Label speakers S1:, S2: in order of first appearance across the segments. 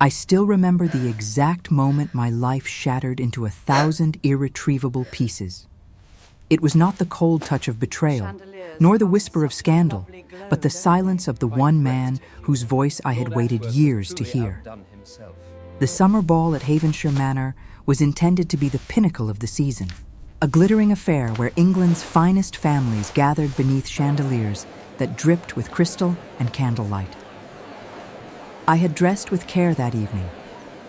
S1: I still remember the exact moment my life shattered into 1,000 irretrievable pieces. It was not the cold touch of betrayal, nor the whisper of scandal, but the silence of the one man whose voice I had waited years to hear. The summer ball at Havenshire Manor was intended to be the pinnacle of the season, a glittering affair where England's finest families gathered beneath chandeliers that dripped with crystal and candlelight. I had dressed with care that evening,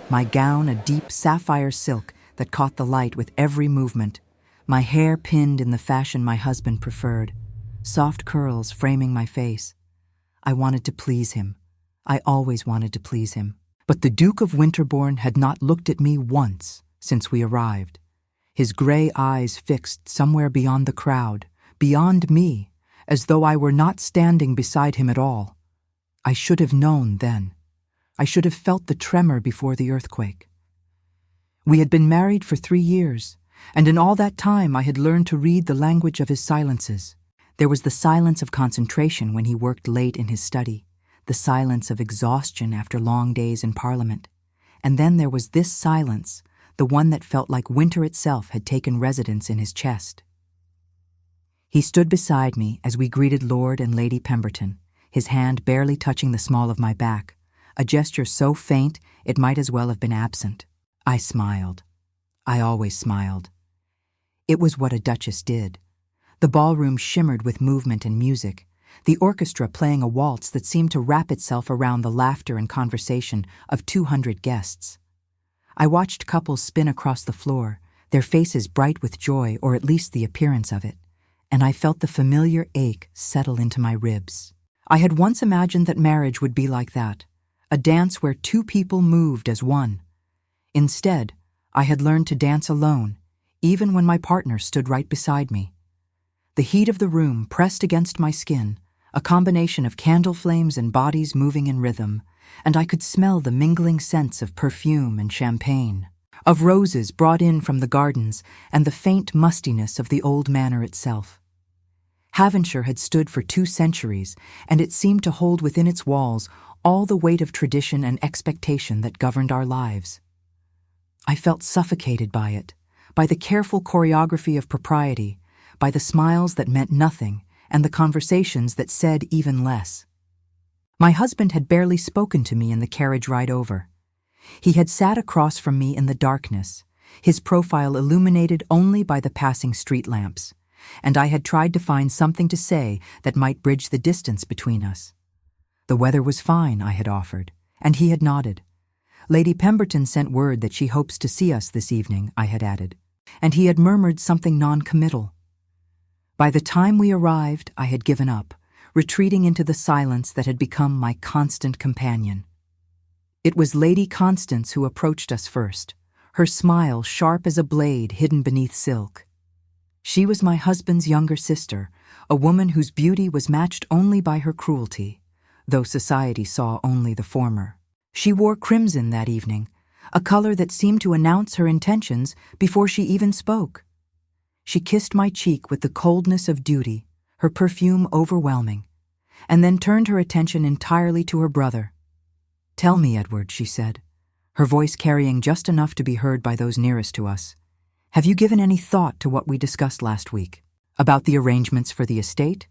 S1: my gown a deep sapphire silk that caught the light with every movement, my hair pinned in the fashion my husband preferred, soft curls framing my face. I wanted to please him. I always wanted to please him. But the Duke of Winterbourne had not looked at me once since we arrived, his gray eyes fixed somewhere beyond the crowd, beyond me, as though I were not standing beside him at all. I should have known then. I should have felt the tremor before the earthquake. We had been married for 3 years, and in all that time I had learned to read the language of his silences. There was the silence of concentration when he worked late in his study, the silence of exhaustion after long days in Parliament, and then there was this silence, the one that felt like winter itself had taken residence in his chest. He stood beside me as we greeted Lord and Lady Pemberton, his hand barely touching the small of my back, a gesture so faint it might as well have been absent. I smiled. I always smiled. It was what a duchess did. The ballroom shimmered with movement and music, the orchestra playing a waltz that seemed to wrap itself around the laughter and conversation of 200 guests. I watched couples spin across the floor, their faces bright with joy, or at least the appearance of it, and I felt the familiar ache settle into my ribs. I had once imagined that marriage would be like that, a dance where 2 people moved as one. Instead, I had learned to dance alone, even when my partner stood right beside me. The heat of the room pressed against my skin, a combination of candle flames and bodies moving in rhythm, and I could smell the mingling scents of perfume and champagne, of roses brought in from the gardens, and the faint mustiness of the old manor itself. Havenshire had stood for 2 centuries, and it seemed to hold within its walls all the weight of tradition and expectation that governed our lives. I felt suffocated by it, by the careful choreography of propriety, by the smiles that meant nothing and the conversations that said even less. My husband had barely spoken to me in the carriage ride over. He had sat across from me in the darkness, his profile illuminated only by the passing street lamps, and I had tried to find something to say that might bridge the distance between us. The weather was fine, I had offered, and he had nodded. Lady Pemberton sent word that she hopes to see us this evening, I had added, and he had murmured something non-committal. By the time we arrived, I had given up, retreating into the silence that had become my constant companion. It was Lady Constance who approached us first, her smile sharp as a blade hidden beneath silk. She was my husband's younger sister, a woman whose beauty was matched only by her cruelty, though society saw only the former. She wore crimson that evening, a color that seemed to announce her intentions before she even spoke. She kissed my cheek with the coldness of duty, her perfume overwhelming, and then turned her attention entirely to her brother. "Tell me, Edward," she said, her voice carrying just enough to be heard by those nearest to us. "Have you given any thought to what we discussed last week, about the arrangements for the estate?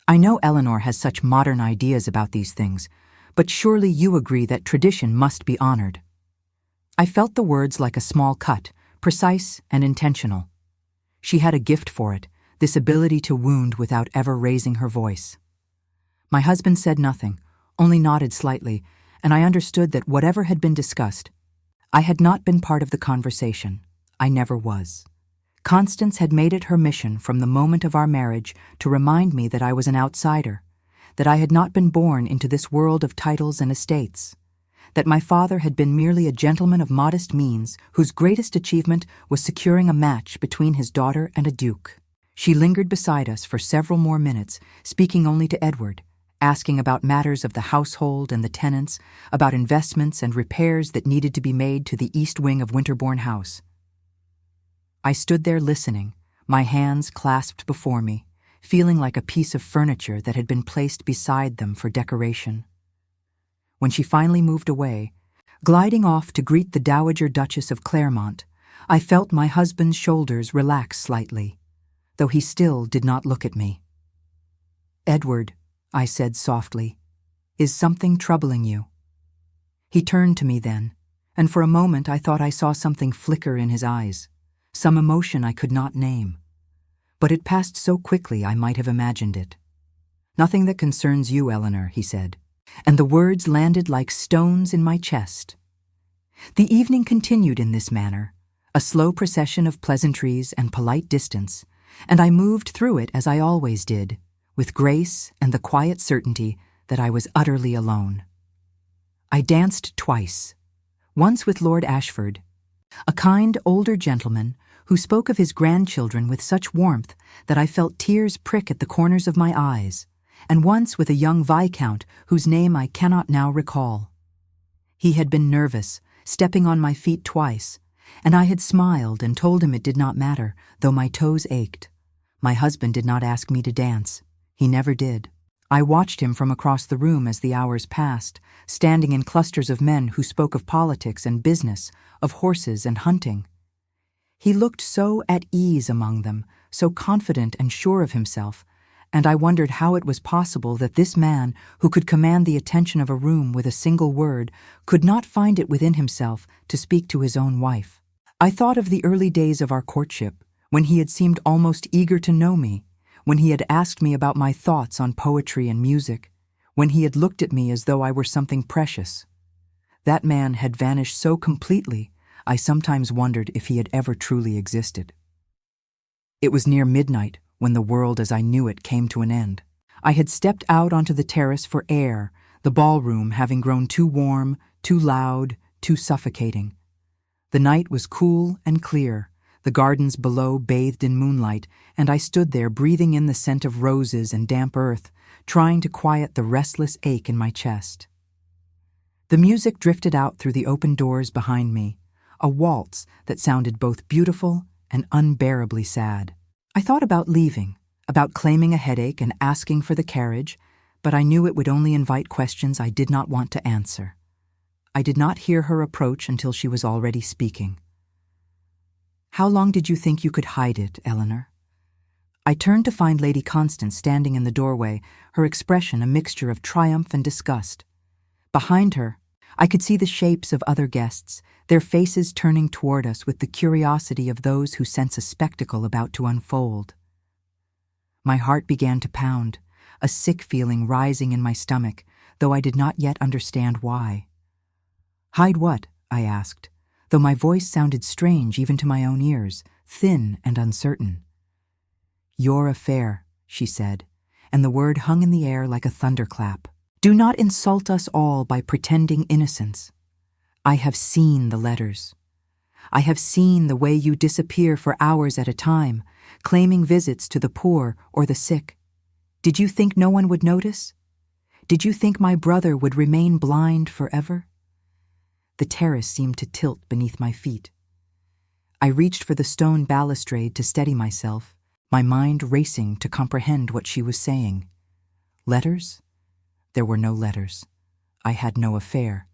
S1: I know Eleanor has such modern ideas about these things, but surely you agree that tradition must be honored." I felt the words like a small cut, precise and intentional. She had a gift for it, this ability to wound without ever raising her voice. My husband said nothing, only nodded slightly, and I understood that whatever had been discussed, I had not been part of the conversation. I never was. Constance had made it her mission from the moment of our marriage to remind me that I was an outsider, that I had not been born into this world of titles and estates, that my father had been merely a gentleman of modest means whose greatest achievement was securing a match between his daughter and a duke. She lingered beside us for several more minutes, speaking only to Edward, asking about matters of the household and the tenants, about investments and repairs that needed to be made to the east wing of Winterbourne House. I stood there listening, my hands clasped before me, feeling like a piece of furniture that had been placed beside them for decoration. When she finally moved away, Gliding off to greet the Dowager Duchess of Claremont, I felt my husband's shoulders relax slightly, though he still did not look at me. "Edward," I said softly, "is something troubling you?" He turned to me then, and for a moment I thought I saw something flicker in his eyes, some emotion I could not name. But it passed so quickly I might have imagined it. "Nothing that concerns you, Eleanor," he said, and the words landed like stones in my chest. The evening continued in this manner, a slow procession of pleasantries and polite distance, and I moved through it as I always did, with grace and the quiet certainty that I was utterly alone. I danced twice, once with Lord Ashford, a kind older gentleman who spoke of his grandchildren with such warmth that I felt tears prick at the corners of my eyes, and once with a young viscount whose name I cannot now recall. He had been nervous, stepping on my feet twice, and I had smiled and told him it did not matter, though my toes ached. My husband did not ask me to dance. He never did. I watched him from across the room as the hours passed, standing in clusters of men who spoke of politics and business, of horses and hunting. He looked so at ease among them, so confident and sure of himself, and I wondered how it was possible that this man, who could command the attention of a room with a single word, could not find it within himself to speak to his own wife. I thought of the early days of our courtship, when he had seemed almost eager to know me, when he had asked me about my thoughts on poetry and music, when he had looked at me as though I were something precious. That man had vanished so completely, I sometimes wondered if he had ever truly existed. It was near midnight when the world as I knew it came to an end. I had stepped out onto the terrace for air, the ballroom having grown too warm, too loud, too suffocating. The night was cool and clear, the gardens below bathed in moonlight, and I stood there breathing in the scent of roses and damp earth, trying to quiet the restless ache in my chest. The music drifted out through the open doors behind me, a waltz that sounded both beautiful and unbearably sad. I thought about leaving, about claiming a headache and asking for the carriage, but I knew it would only invite questions I did not want to answer. I did not hear her approach until she was already speaking. "How long did you think you could hide it, Eleanor?" I turned to find Lady Constance standing in the doorway, her expression a mixture of triumph and disgust. Behind her, I could see the shapes of other guests, their faces turning toward us with the curiosity of those who sense a spectacle about to unfold. My heart began to pound, a sick feeling rising in my stomach, though I did not yet understand why. "Hide what?" I asked, though my voice sounded strange even to my own ears, thin and uncertain. "Your affair," she said, and the word hung in the air like a thunderclap. "Do not insult us all by pretending innocence. I have seen the letters. I have seen the way you disappear for hours at a time, claiming visits to the poor or the sick. Did you think no one would notice? Did you think my brother would remain blind forever?" The terrace seemed to tilt beneath my feet. I reached for the stone balustrade to steady myself, my mind racing to comprehend what she was saying. Letters? There were no letters. I had no affair.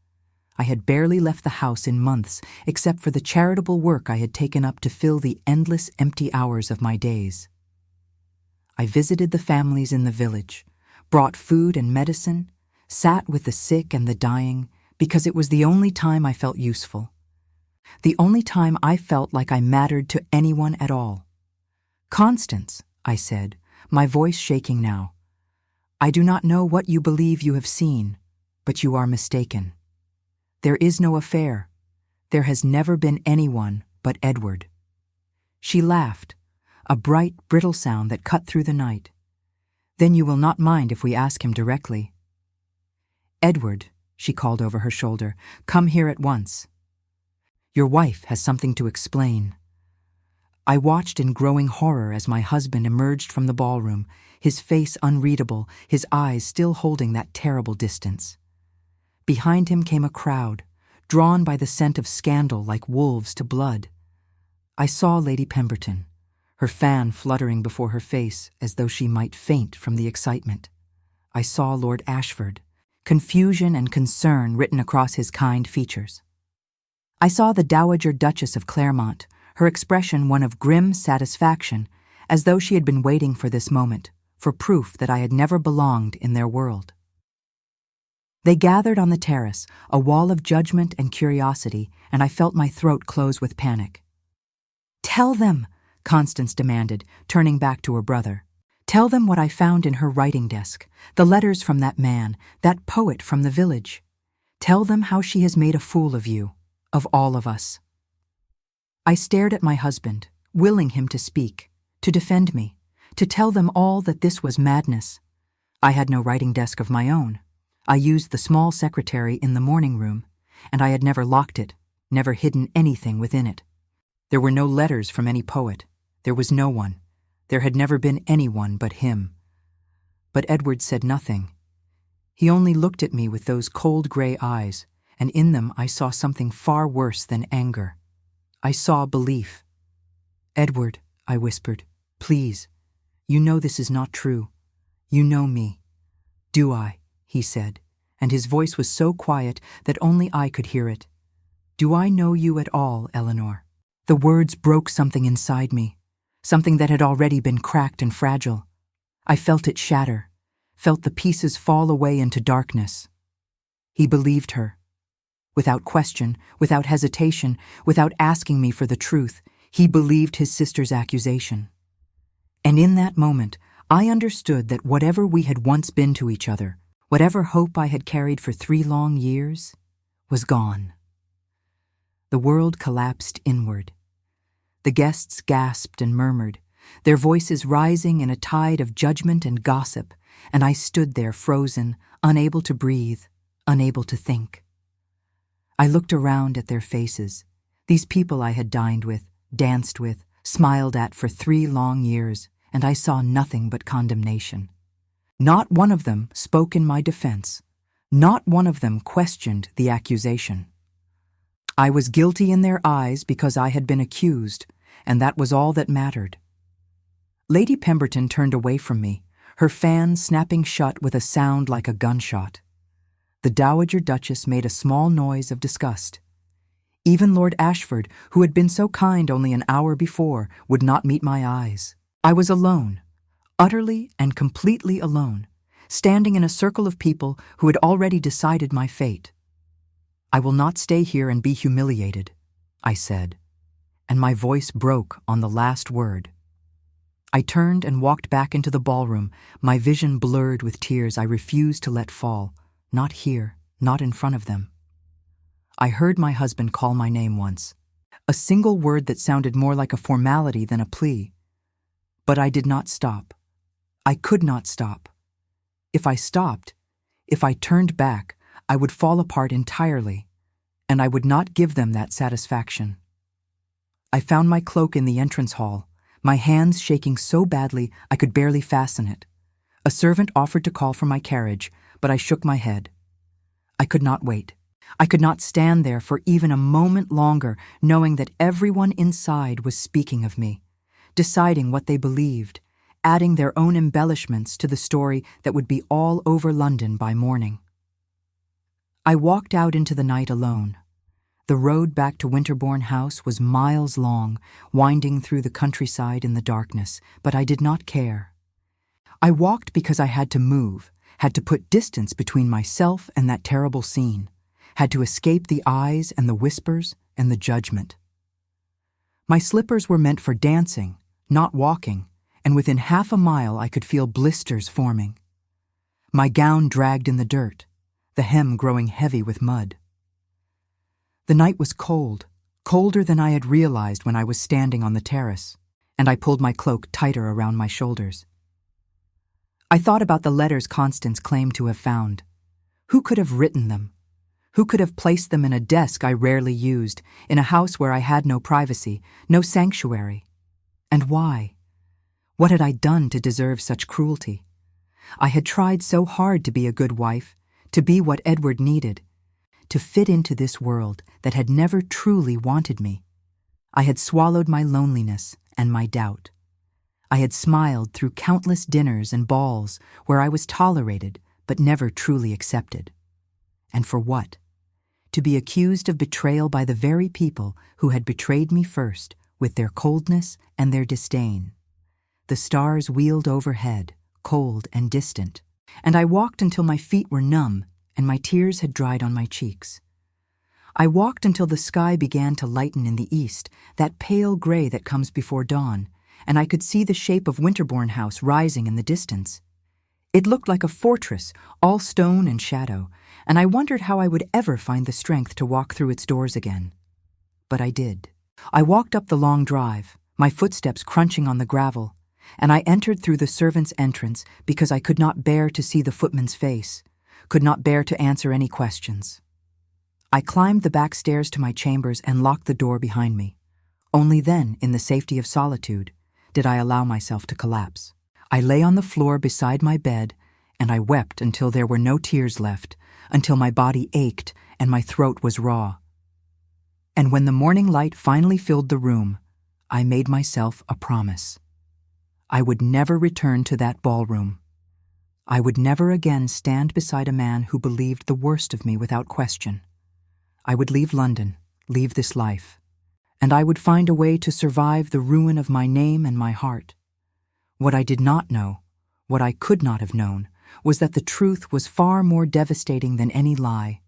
S1: I had barely left the house in months, except for the charitable work I had taken up to fill the endless empty hours of my days. I visited the families in the village, brought food and medicine, sat with the sick and the dying, because it was the only time I felt useful. The only time I felt like I mattered to anyone at all. "Constance," I said, my voice shaking now, "I do not know what you believe you have seen, but you are mistaken. There is no affair. There has never been anyone but Edward." She laughed, a bright, brittle sound that cut through the night. "Then you will not mind if we ask him directly." "Edward," she called over her shoulder, "come here at once. Your wife has something to explain." I watched in growing horror as my husband emerged from the ballroom, his face unreadable, his eyes still holding that terrible distance. Behind him came a crowd, drawn by the scent of scandal like wolves to blood. I saw Lady Pemberton, her fan fluttering before her face as though she might faint from the excitement. I saw Lord Ashford, confusion and concern written across his kind features. I saw the Dowager Duchess of Claremont, her expression one of grim satisfaction, as though she had been waiting for this moment, for proof that I had never belonged in their world. They gathered on the terrace, a wall of judgment and curiosity, and I felt my throat close with panic. "Tell them," Constance demanded, turning back to her brother. "Tell them what I found in her writing desk, the letters from that man, that poet from the village. Tell them how she has made a fool of you, of all of us." I stared at my husband, willing him to speak, to defend me, to tell them all that this was madness. I had no writing desk of my own. I used the small secretary in the morning room, and I had never locked it, never hidden anything within it. There were no letters from any poet. There was no one. There had never been anyone but him. But Edward said nothing. He only looked at me with those cold gray eyes, and in them I saw something far worse than anger. I saw belief. "Edward," I whispered, "please. You know this is not true. You know me." "Do I?" he said, and his voice was so quiet that only I could hear it. "Do I know you at all, Eleanor?" The words broke something inside me, something that had already been cracked and fragile. I felt it shatter, felt the pieces fall away into darkness. He believed her. Without question, without hesitation, without asking me for the truth, he believed his sister's accusation. And in that moment, I understood that whatever we had once been to each other, whatever hope I had carried for 3 long years, was gone. The world collapsed inward. The guests gasped and murmured, their voices rising in a tide of judgment and gossip, and I stood there frozen, unable to breathe, unable to think. I looked around at their faces, these people I had dined with, danced with, smiled at for 3 long years, and I saw nothing but condemnation. Not one of them spoke in my defense. Not one of them questioned the accusation. I was guilty in their eyes because I had been accused, and that was all that mattered. Lady Pemberton turned away from me, her fan snapping shut with a sound like a gunshot. The Dowager Duchess made a small noise of disgust. Even Lord Ashford, who had been so kind only an hour before, would not meet my eyes. I was alone, utterly and completely alone, standing in a circle of people who had already decided my fate. "I will not stay here and be humiliated," I said, and my voice broke on the last word. I turned and walked back into the ballroom, my vision blurred with tears I refused to let fall, not here, not in front of them. I heard my husband call my name once, a single word that sounded more like a formality than a plea. But I did not stop. I could not stop. If I stopped, if I turned back, I would fall apart entirely, and I would not give them that satisfaction. I found my cloak in the entrance hall, my hands shaking so badly I could barely fasten it. A servant offered to call for my carriage, but I shook my head. I could not wait. I could not stand there for even a moment longer, knowing that everyone inside was speaking of me, deciding what they believed, adding their own embellishments to the story that would be all over London by morning. I walked out into the night alone. The road back to Winterbourne House was miles long, winding through the countryside in the darkness, but I did not care. I walked because I had to move, had to put distance between myself and that terrible scene, had to escape the eyes and the whispers and the judgment. My slippers were meant for dancing, not walking, and within half a mile I could feel blisters forming. My gown dragged in the dirt, the hem growing heavy with mud. The night was cold, colder than I had realized when I was standing on the terrace, and I pulled my cloak tighter around my shoulders. I thought about the letters Constance claimed to have found. Who could have written them? Who could have placed them in a desk I rarely used, in a house where I had no privacy, no sanctuary? And why? What had I done to deserve such cruelty? I had tried so hard to be a good wife, to be what Edward needed, to fit into this world that had never truly wanted me. I had swallowed my loneliness and my doubt. I had smiled through countless dinners and balls where I was tolerated but never truly accepted. And for what? To be accused of betrayal by the very people who had betrayed me first, with their coldness and their disdain. The stars wheeled overhead, cold and distant, and I walked until my feet were numb and my tears had dried on my cheeks. I walked until the sky began to lighten in the east, that pale gray that comes before dawn, and I could see the shape of Winterbourne House rising in the distance. It looked like a fortress, all stone and shadow, and I wondered how I would ever find the strength to walk through its doors again. But I did. I walked up the long drive, my footsteps crunching on the gravel, and I entered through the servants' entrance because I could not bear to see the footman's face, could not bear to answer any questions. I climbed the back stairs to my chambers and locked the door behind me. Only then, in the safety of solitude, did I allow myself to collapse. I lay on the floor beside my bed, and I wept until there were no tears left, until my body ached and my throat was raw. And when the morning light finally filled the room, I made myself a promise. I would never return to that ballroom. I would never again stand beside a man who believed the worst of me without question. I would leave London, leave this life, and I would find a way to survive the ruin of my name and my heart. What I did not know, what I could not have known, was that the truth was far more devastating than any lie,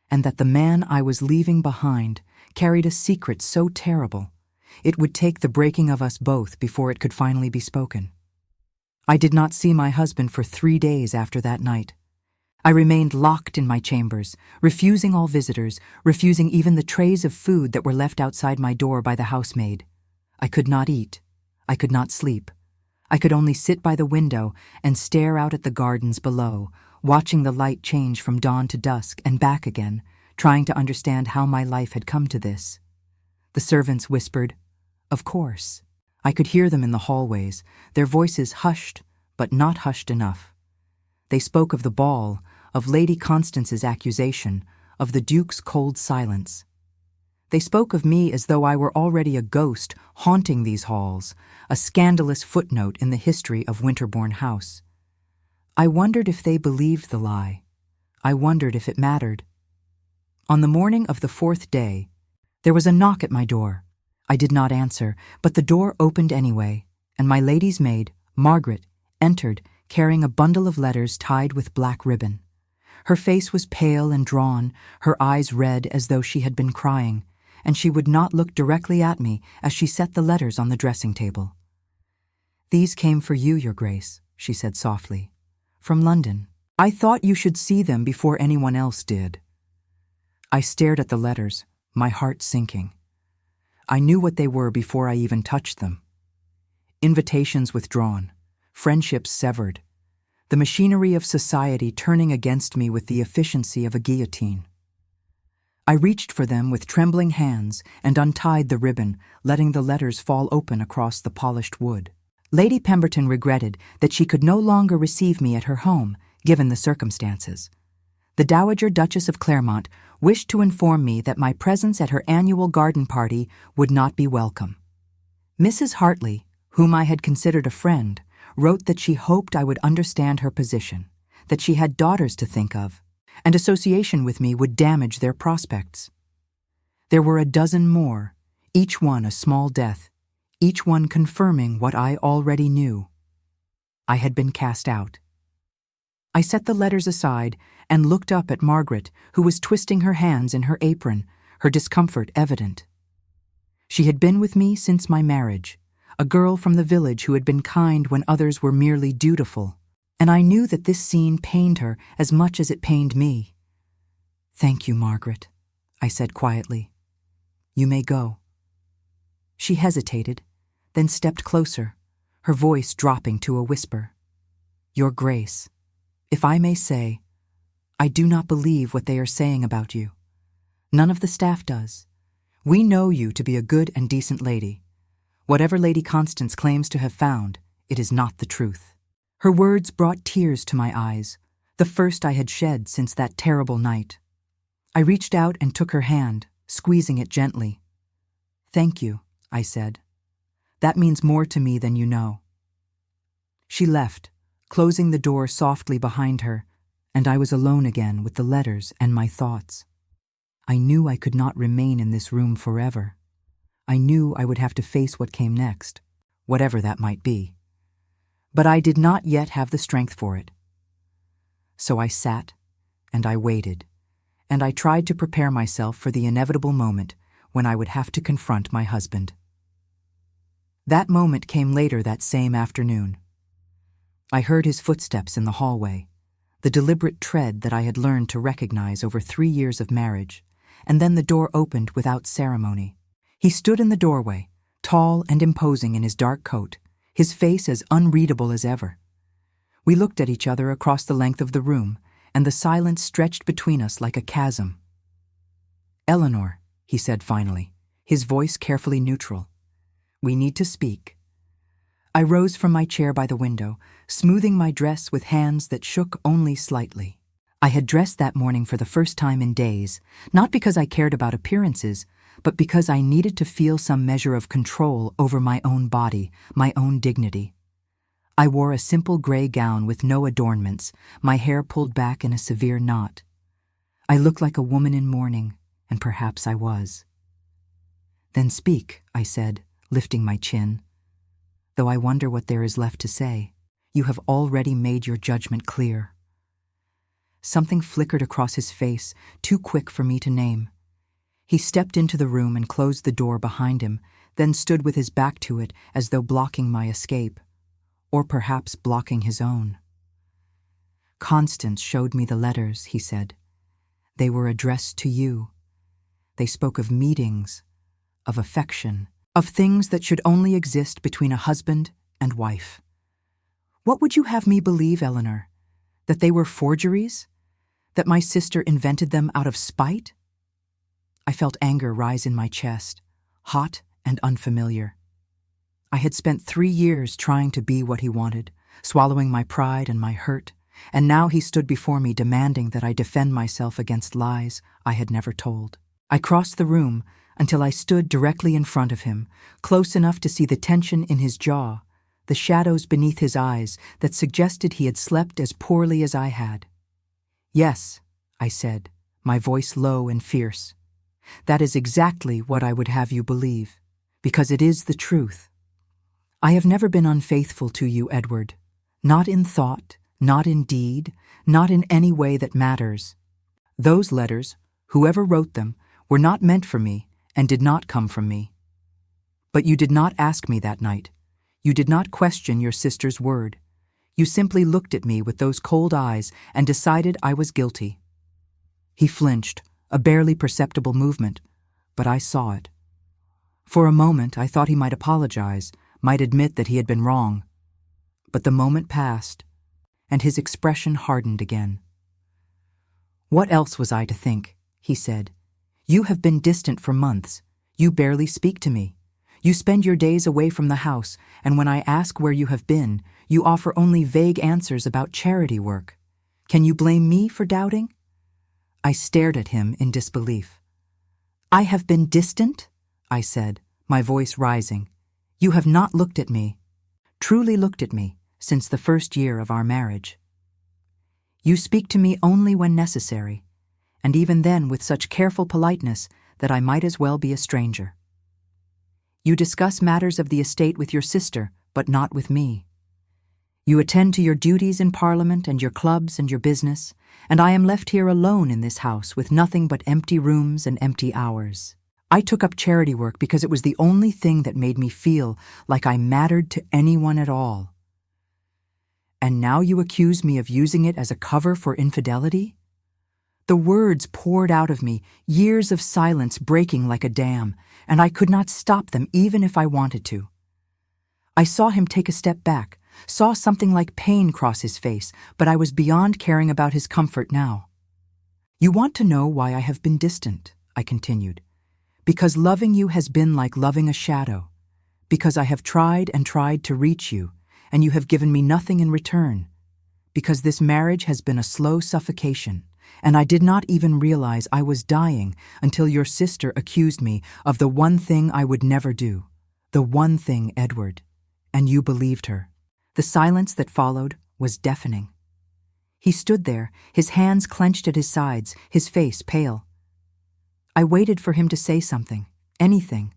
S1: and that the man I was leaving behind carried a secret so terrible, it would take the breaking of us both before it could finally be spoken. I did not see my husband for 3 days after that night. I remained locked in my chambers, refusing all visitors, refusing even the trays of food that were left outside my door by the housemaid. I could not eat. I could not sleep. I could only sit by the window and stare out at the gardens below, watching the light change from dawn to dusk and back again, trying to understand how my life had come to this. The servants whispered, "Of course." I could hear them in the hallways, their voices hushed, but not hushed enough. They spoke of the ball, of Lady Constance's accusation, of the Duke's cold silence. They spoke of me as though I were already a ghost haunting these halls, a scandalous footnote in the history of Winterbourne House. I wondered if they believed the lie. I wondered if it mattered. On the morning of the 4th day, there was a knock at my door. I did not answer, but the door opened anyway, and my lady's maid, Margaret, entered, carrying a bundle of letters tied with black ribbon. Her face was pale and drawn, her eyes red as though she had been crying, and she would not look directly at me as she set the letters on the dressing table. "These came for you, Your Grace," she said softly. "From London. I thought you should see them before anyone else did." I stared at the letters, my heart sinking. I knew what they were before I even touched them. Invitations withdrawn, friendships severed, the machinery of society turning against me with the efficiency of a guillotine. I reached for them with trembling hands and untied the ribbon, letting the letters fall open across the polished wood. Lady Pemberton regretted that she could no longer receive me at her home, given the circumstances. The Dowager Duchess of Claremont wished to inform me that my presence at her annual garden party would not be welcome. Mrs. Hartley, whom I had considered a friend, wrote that she hoped I would understand her position, that she had daughters to think of, and association with me would damage their prospects. There were a dozen more, each one a small death, each one confirming what I already knew. I had been cast out. I set the letters aside and looked up at Margaret, who was twisting her hands in her apron, her discomfort evident. She had been with me since my marriage, a girl from the village who had been kind when others were merely dutiful, and I knew that this scene pained her as much as it pained me. "Thank you, Margaret," I said quietly. "You may go." She hesitated, then stepped closer, her voice dropping to a whisper. "Your Grace, if I may say, I do not believe what they are saying about you. None of the staff does. We know you to be a good and decent lady. Whatever Lady Constance claims to have found, it is not the truth." Her words brought tears to my eyes, the first I had shed since that terrible night. I reached out and took her hand, squeezing it gently. "Thank you," I said. "That means more to me than you know." She left, closing the door softly behind her, and I was alone again with the letters and my thoughts. I knew I could not remain in this room forever. I knew I would have to face what came next, whatever that might be. But I did not yet have the strength for it. So I sat, and I waited, and I tried to prepare myself for the inevitable moment when I would have to confront my husband. That moment came later that same afternoon. I heard his footsteps in the hallway, the deliberate tread that I had learned to recognize over 3 years of marriage, and then the door opened without ceremony. He stood in the doorway, tall and imposing in his dark coat, his face as unreadable as ever. We looked at each other across the length of the room, and the silence stretched between us like a chasm. "Eleanor," he said finally, his voice carefully neutral. "We need to speak." I rose from my chair by the window, smoothing my dress with hands that shook only slightly. I had dressed that morning for the first time in days, not because I cared about appearances, but because I needed to feel some measure of control over my own body, my own dignity. I wore a simple gray gown with no adornments, my hair pulled back in a severe knot. I looked like a woman in mourning, and perhaps I was. "Then speak," I said, lifting my chin. "Though I wonder what there is left to say. You have already made your judgment clear." Something flickered across his face, too quick for me to name. He stepped into the room and closed the door behind him, then stood with his back to it as though blocking my escape, or perhaps blocking his own. "Constance showed me the letters," he said. "They were addressed to you. They spoke of meetings, of affection, of things that should only exist between a husband and wife. What would you have me believe, Eleanor? That they were forgeries? That my sister invented them out of spite?" I felt anger rise in my chest, hot and unfamiliar. I had spent 3 years trying to be what he wanted, swallowing my pride and my hurt, and now he stood before me demanding that I defend myself against lies I had never told. I crossed the room until I stood directly in front of him, close enough to see the tension in his jaw, the shadows beneath his eyes that suggested he had slept as poorly as I had. "Yes," I said, my voice low and fierce. "That is exactly what I would have you believe, because it is the truth. I have never been unfaithful to you, Edward. Not in thought, not in deed, not in any way that matters. Those letters, whoever wrote them, were not meant for me and did not come from me. But you did not ask me that night. You did not question your sister's word. You simply looked at me with those cold eyes and decided I was guilty." He flinched, a barely perceptible movement, but I saw it. For a moment I thought he might apologize, might admit that he had been wrong. But the moment passed, and his expression hardened again. "What else was I to think?" he said. "You have been distant for months. You barely speak to me. You spend your days away from the house, and when I ask where you have been, you offer only vague answers about charity work. Can you blame me for doubting?" I stared at him in disbelief. "I have been distant?" I said, my voice rising. "You have not looked at me, truly looked at me, since the first year of our marriage. You speak to me only when necessary, and even then with such careful politeness that I might as well be a stranger. You discuss matters of the estate with your sister, but not with me. You attend to your duties in Parliament and your clubs and your business, and I am left here alone in this house with nothing but empty rooms and empty hours. I took up charity work because it was the only thing that made me feel like I mattered to anyone at all. And now you accuse me of using it as a cover for infidelity?" The words poured out of me, years of silence breaking like a dam, and I could not stop them even if I wanted to. I saw him take a step back, saw something like pain cross his face, but I was beyond caring about his comfort now. "You want to know why I have been distant," I continued. "Because loving you has been like loving a shadow. Because I have tried and tried to reach you, and you have given me nothing in return. Because this marriage has been a slow suffocation, and I did not even realize I was dying until your sister accused me of the one thing I would never do. The one thing, Edward. And you believed her." The silence that followed was deafening. He stood there, his hands clenched at his sides, his face pale. I waited for him to say something, anything,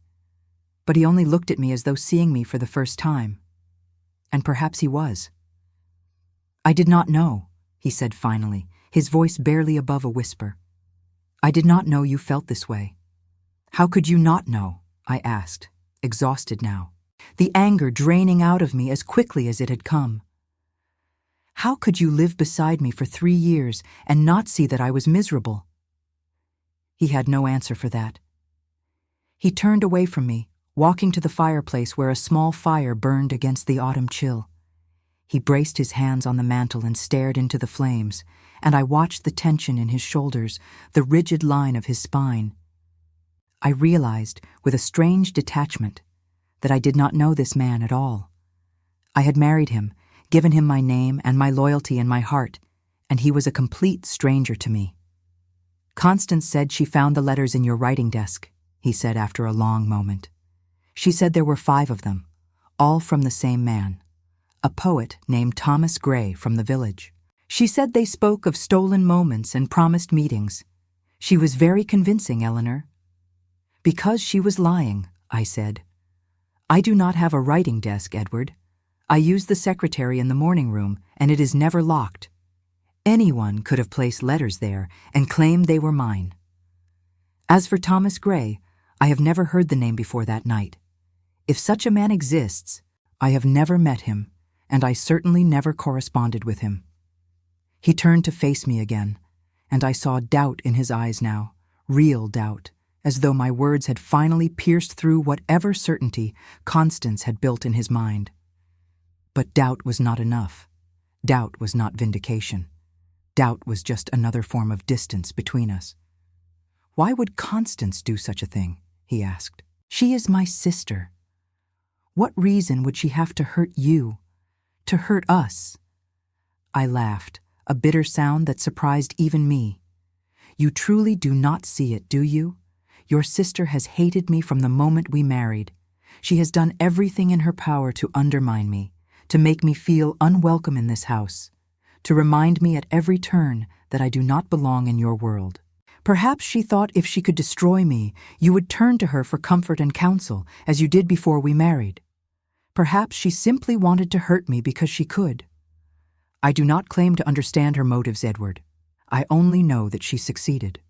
S1: but he only looked at me as though seeing me for the first time. And perhaps he was. "I did not know," he said finally, his voice barely above a whisper. "I did not know you felt this way." "How could you not know?" I asked, exhausted now, the anger draining out of me as quickly as it had come. "How could you live beside me for 3 years and not see that I was miserable?" He had no answer for that. He turned away from me, walking to the fireplace where a small fire burned against the autumn chill. He braced his hands on the mantel and stared into the flames, and I watched the tension in his shoulders, the rigid line of his spine. I realized, with a strange detachment, that I did not know this man at all. I had married him, given him my name and my loyalty and my heart, and he was a complete stranger to me. "Constance said she found the letters in your writing desk," he said after a long moment. "She said there were 5 of them, all from the same man, a poet named Thomas Gray from the village. She said they spoke of stolen moments and promised meetings. She was very convincing, Eleanor." "Because she was lying," I said. "I do not have a writing desk, Edward. I use the secretary in the morning room, and it is never locked. Anyone could have placed letters there and claimed they were mine. As for Thomas Gray, I have never heard the name before that night. If such a man exists, I have never met him, and I certainly never corresponded with him." He turned to face me again, and I saw doubt in his eyes now, real doubt, as though my words had finally pierced through whatever certainty Constance had built in his mind. But doubt was not enough. Doubt was not vindication. Doubt was just another form of distance between us. "Why would Constance do such a thing?" he asked. "She is my sister. What reason would she have to hurt you, to hurt us?" I laughed, a bitter sound that surprised even me. "You truly do not see it, do you? Your sister has hated me from the moment we married. She has done everything in her power to undermine me, to make me feel unwelcome in this house, to remind me at every turn that I do not belong in your world. Perhaps she thought if she could destroy me, you would turn to her for comfort and counsel, as you did before we married. Perhaps she simply wanted to hurt me because she could. I do not claim to understand her motives, Edward. I only know that she succeeded."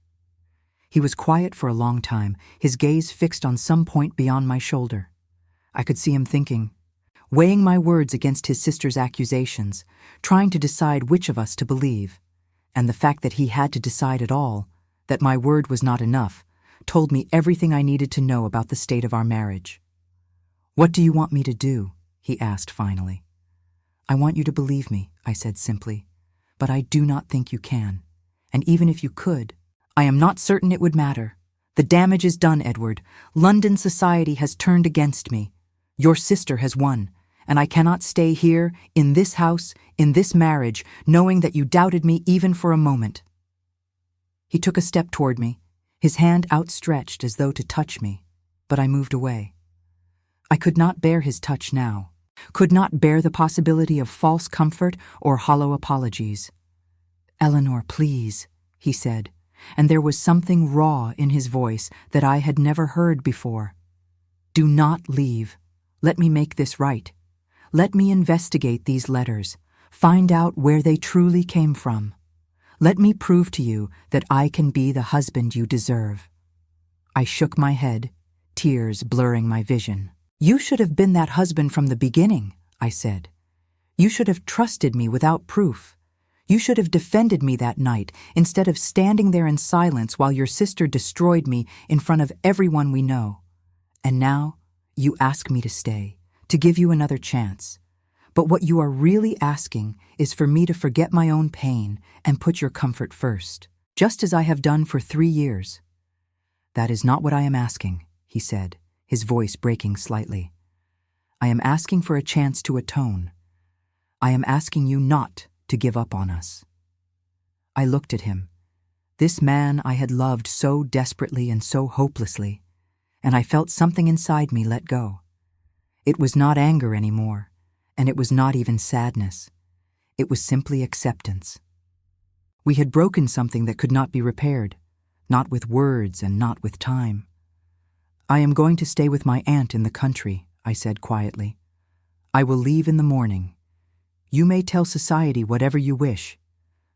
S1: He was quiet for a long time, his gaze fixed on some point beyond my shoulder. I could see him thinking, weighing my words against his sister's accusations, trying to decide which of us to believe. And the fact that he had to decide at all, that my word was not enough, told me everything I needed to know about the state of our marriage. "What do you want me to do?" he asked finally. "I want you to believe me," I said simply, "but I do not think you can. And even if you could, I am not certain it would matter. The damage is done, Edward. London society has turned against me. Your sister has won, and I cannot stay here, in this house, in this marriage, knowing that you doubted me even for a moment." He took a step toward me, his hand outstretched as though to touch me, but I moved away. I could not bear his touch now, could not bear the possibility of false comfort or hollow apologies. "Eleanor, please," he said, and there was something raw in his voice that I had never heard before. "Do not leave. Let me make this right. Let me investigate these letters, find out where they truly came from. Let me prove to you that I can be the husband you deserve." I shook my head, tears blurring my vision. "You should have been that husband from the beginning," I said. "You should have trusted me without proof. You should have defended me that night instead of standing there in silence while your sister destroyed me in front of everyone we know. And now you ask me to stay, to give you another chance. But what you are really asking is for me to forget my own pain and put your comfort first, just as I have done for 3 years. "That is not what I am asking," he said, his voice breaking slightly. "I am asking for a chance to atone. I am asking you not to give up on us." I looked at him, this man I had loved so desperately and so hopelessly, and I felt something inside me let go. It was not anger anymore, and it was not even sadness. It was simply acceptance. We had broken something that could not be repaired, not with words and not with time. "I am going to stay with my aunt in the country," I said quietly. "I will leave in the morning. You may tell society whatever you wish,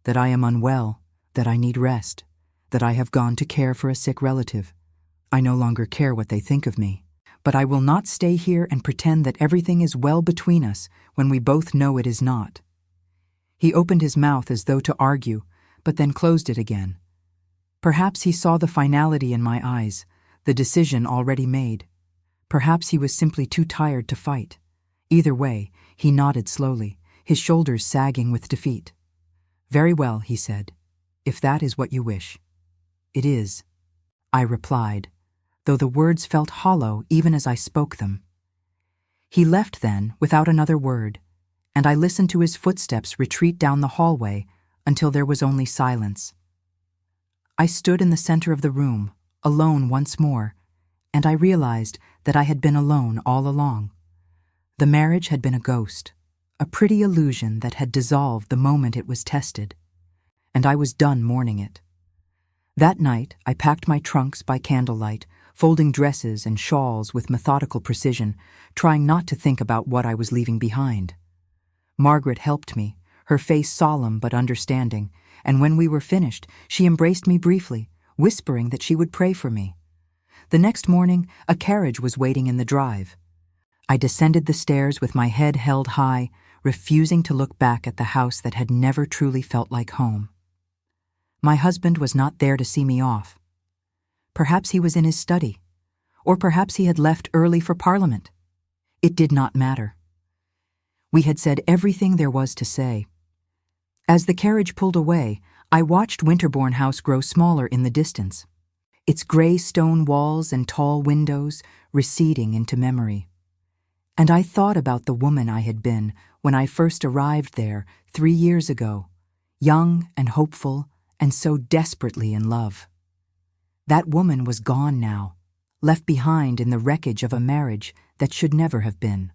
S1: that I am unwell, that I need rest, that I have gone to care for a sick relative. I no longer care what they think of me. But I will not stay here and pretend that everything is well between us when we both know it is not." He opened his mouth as though to argue, but then closed it again. Perhaps he saw the finality in my eyes, the decision already made. Perhaps he was simply too tired to fight. Either way, he nodded slowly, his shoulders sagging with defeat. "Very well," he said, "if that is what you wish." "It is," I replied, though the words felt hollow even as I spoke them. He left then, without another word, and I listened to his footsteps retreat down the hallway until there was only silence. I stood in the center of the room, alone once more, and I realized that I had been alone all along. The marriage had been a ghost, a pretty illusion that had dissolved the moment it was tested, and I was done mourning it. That night, I packed my trunks by candlelight, folding dresses and shawls with methodical precision, trying not to think about what I was leaving behind. Margaret helped me, her face solemn but understanding, and when we were finished, she embraced me briefly, whispering that she would pray for me. The next morning, a carriage was waiting in the drive. I descended the stairs with my head held high, refusing to look back at the house that had never truly felt like home. My husband was not there to see me off. Perhaps he was in his study, or perhaps he had left early for Parliament. It did not matter. We had said everything there was to say. As the carriage pulled away, I watched Winterbourne House grow smaller in the distance, its gray stone walls and tall windows receding into memory. And I thought about the woman I had been when I first arrived there 3 years ago, young and hopeful and so desperately in love. That woman was gone now, left behind in the wreckage of a marriage that should never have been.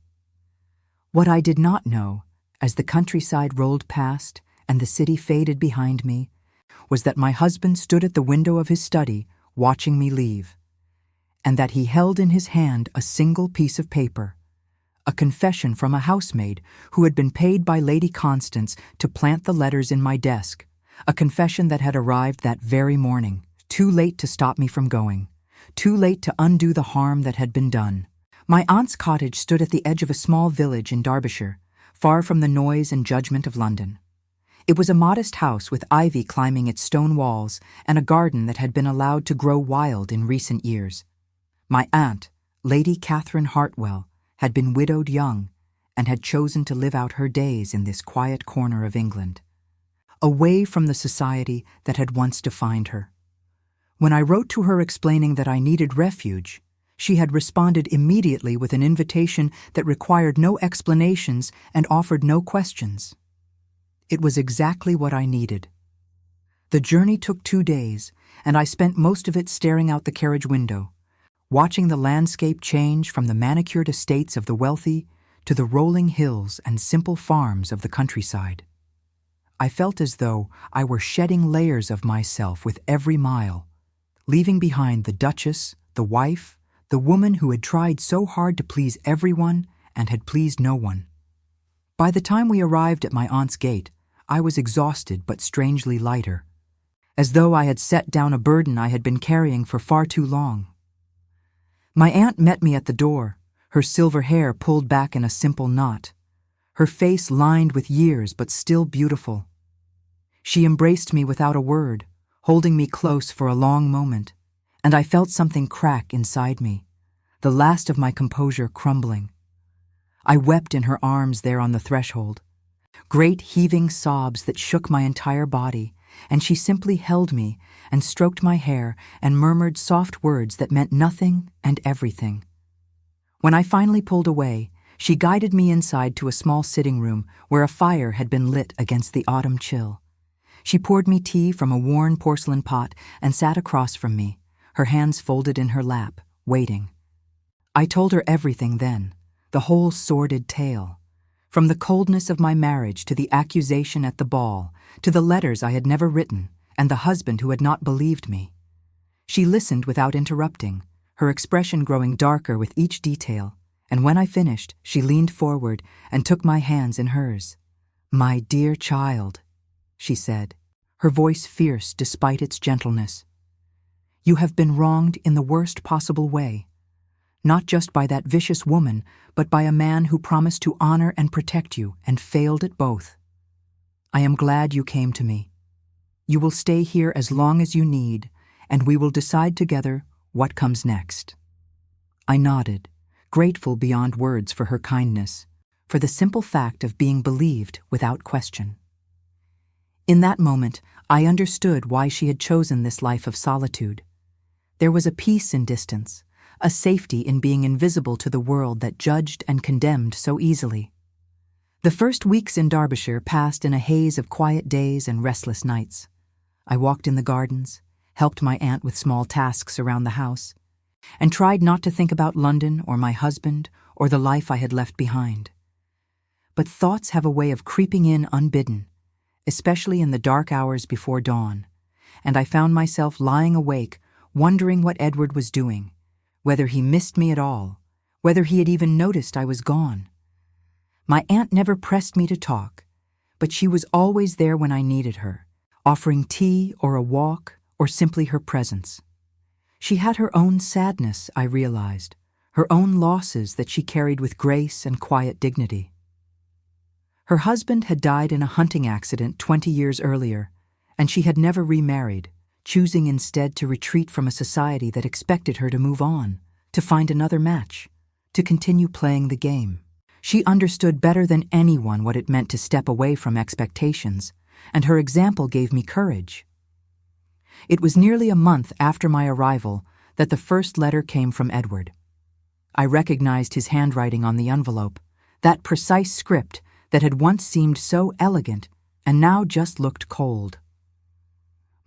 S1: What I did not know, as the countryside rolled past and the city faded behind me, was that my husband stood at the window of his study watching me leave, and that he held in his hand a single piece of paper, a confession from a housemaid who had been paid by Lady Constance to plant the letters in my desk, a confession that had arrived that very morning, too late to stop me from going, too late to undo the harm that had been done. My aunt's cottage stood at the edge of a small village in Derbyshire, far from the noise and judgment of London. It was a modest house with ivy climbing its stone walls and a garden that had been allowed to grow wild in recent years. My aunt, Lady Catherine Hartwell, had been widowed young and had chosen to live out her days in this quiet corner of England, away from the society that had once defined her. When I wrote to her explaining that I needed refuge, she had responded immediately with an invitation that required no explanations and offered no questions. It was exactly what I needed. The journey took 2 days, and I spent most of it staring out the carriage window, watching the landscape change from the manicured estates of the wealthy to the rolling hills and simple farms of the countryside. I felt as though I were shedding layers of myself with every mile, leaving behind the Duchess, the wife, the woman who had tried so hard to please everyone and had pleased no one. By the time we arrived at my aunt's gate, I was exhausted but strangely lighter, as though I had set down a burden I had been carrying for far too long. My aunt met me at the door, her silver hair pulled back in a simple knot, her face lined with years but still beautiful. She embraced me without a word, holding me close for a long moment, and I felt something crack inside me, the last of my composure crumbling. I wept in her arms there on the threshold, great heaving sobs that shook my entire body, and she simply held me and stroked my hair and murmured soft words that meant nothing and everything. When I finally pulled away, she guided me inside to a small sitting room where a fire had been lit against the autumn chill. She poured me tea from a worn porcelain pot and sat across from me, her hands folded in her lap, waiting. I told her everything then, the whole sordid tale. From the coldness of my marriage to the accusation at the ball, to the letters I had never written, and the husband who had not believed me. She listened without interrupting, her expression growing darker with each detail, and when I finished, she leaned forward and took my hands in hers. "My dear child," she said, her voice fierce despite its gentleness. "You have been wronged in the worst possible way, not just by that vicious woman, but by a man who promised to honor and protect you and failed at both. I am glad you came to me. You will stay here as long as you need, and we will decide together what comes next." I nodded, grateful beyond words for her kindness, for the simple fact of being believed without question. In that moment, I understood why she had chosen this life of solitude. There was a peace in distance, a safety in being invisible to the world that judged and condemned so easily. The first weeks in Derbyshire passed in a haze of quiet days and restless nights. I walked in the gardens, helped my aunt with small tasks around the house, and tried not to think about London or my husband or the life I had left behind. But thoughts have a way of creeping in unbidden, especially in the dark hours before dawn, and I found myself lying awake, wondering what Edward was doing, whether he missed me at all, whether he had even noticed I was gone. My aunt never pressed me to talk, but she was always there when I needed her, offering tea or a walk or simply her presence. She had her own sadness, I realized, her own losses that she carried with grace and quiet dignity. Her husband had died in a hunting accident 20 years earlier, and she had never remarried, choosing instead to retreat from a society that expected her to move on, to find another match, to continue playing the game. She understood better than anyone what it meant to step away from expectations, and her example gave me courage. It was nearly a month after my arrival that the first letter came from Edward. I recognized his handwriting on the envelope, that precise script that had once seemed so elegant and now just looked cold.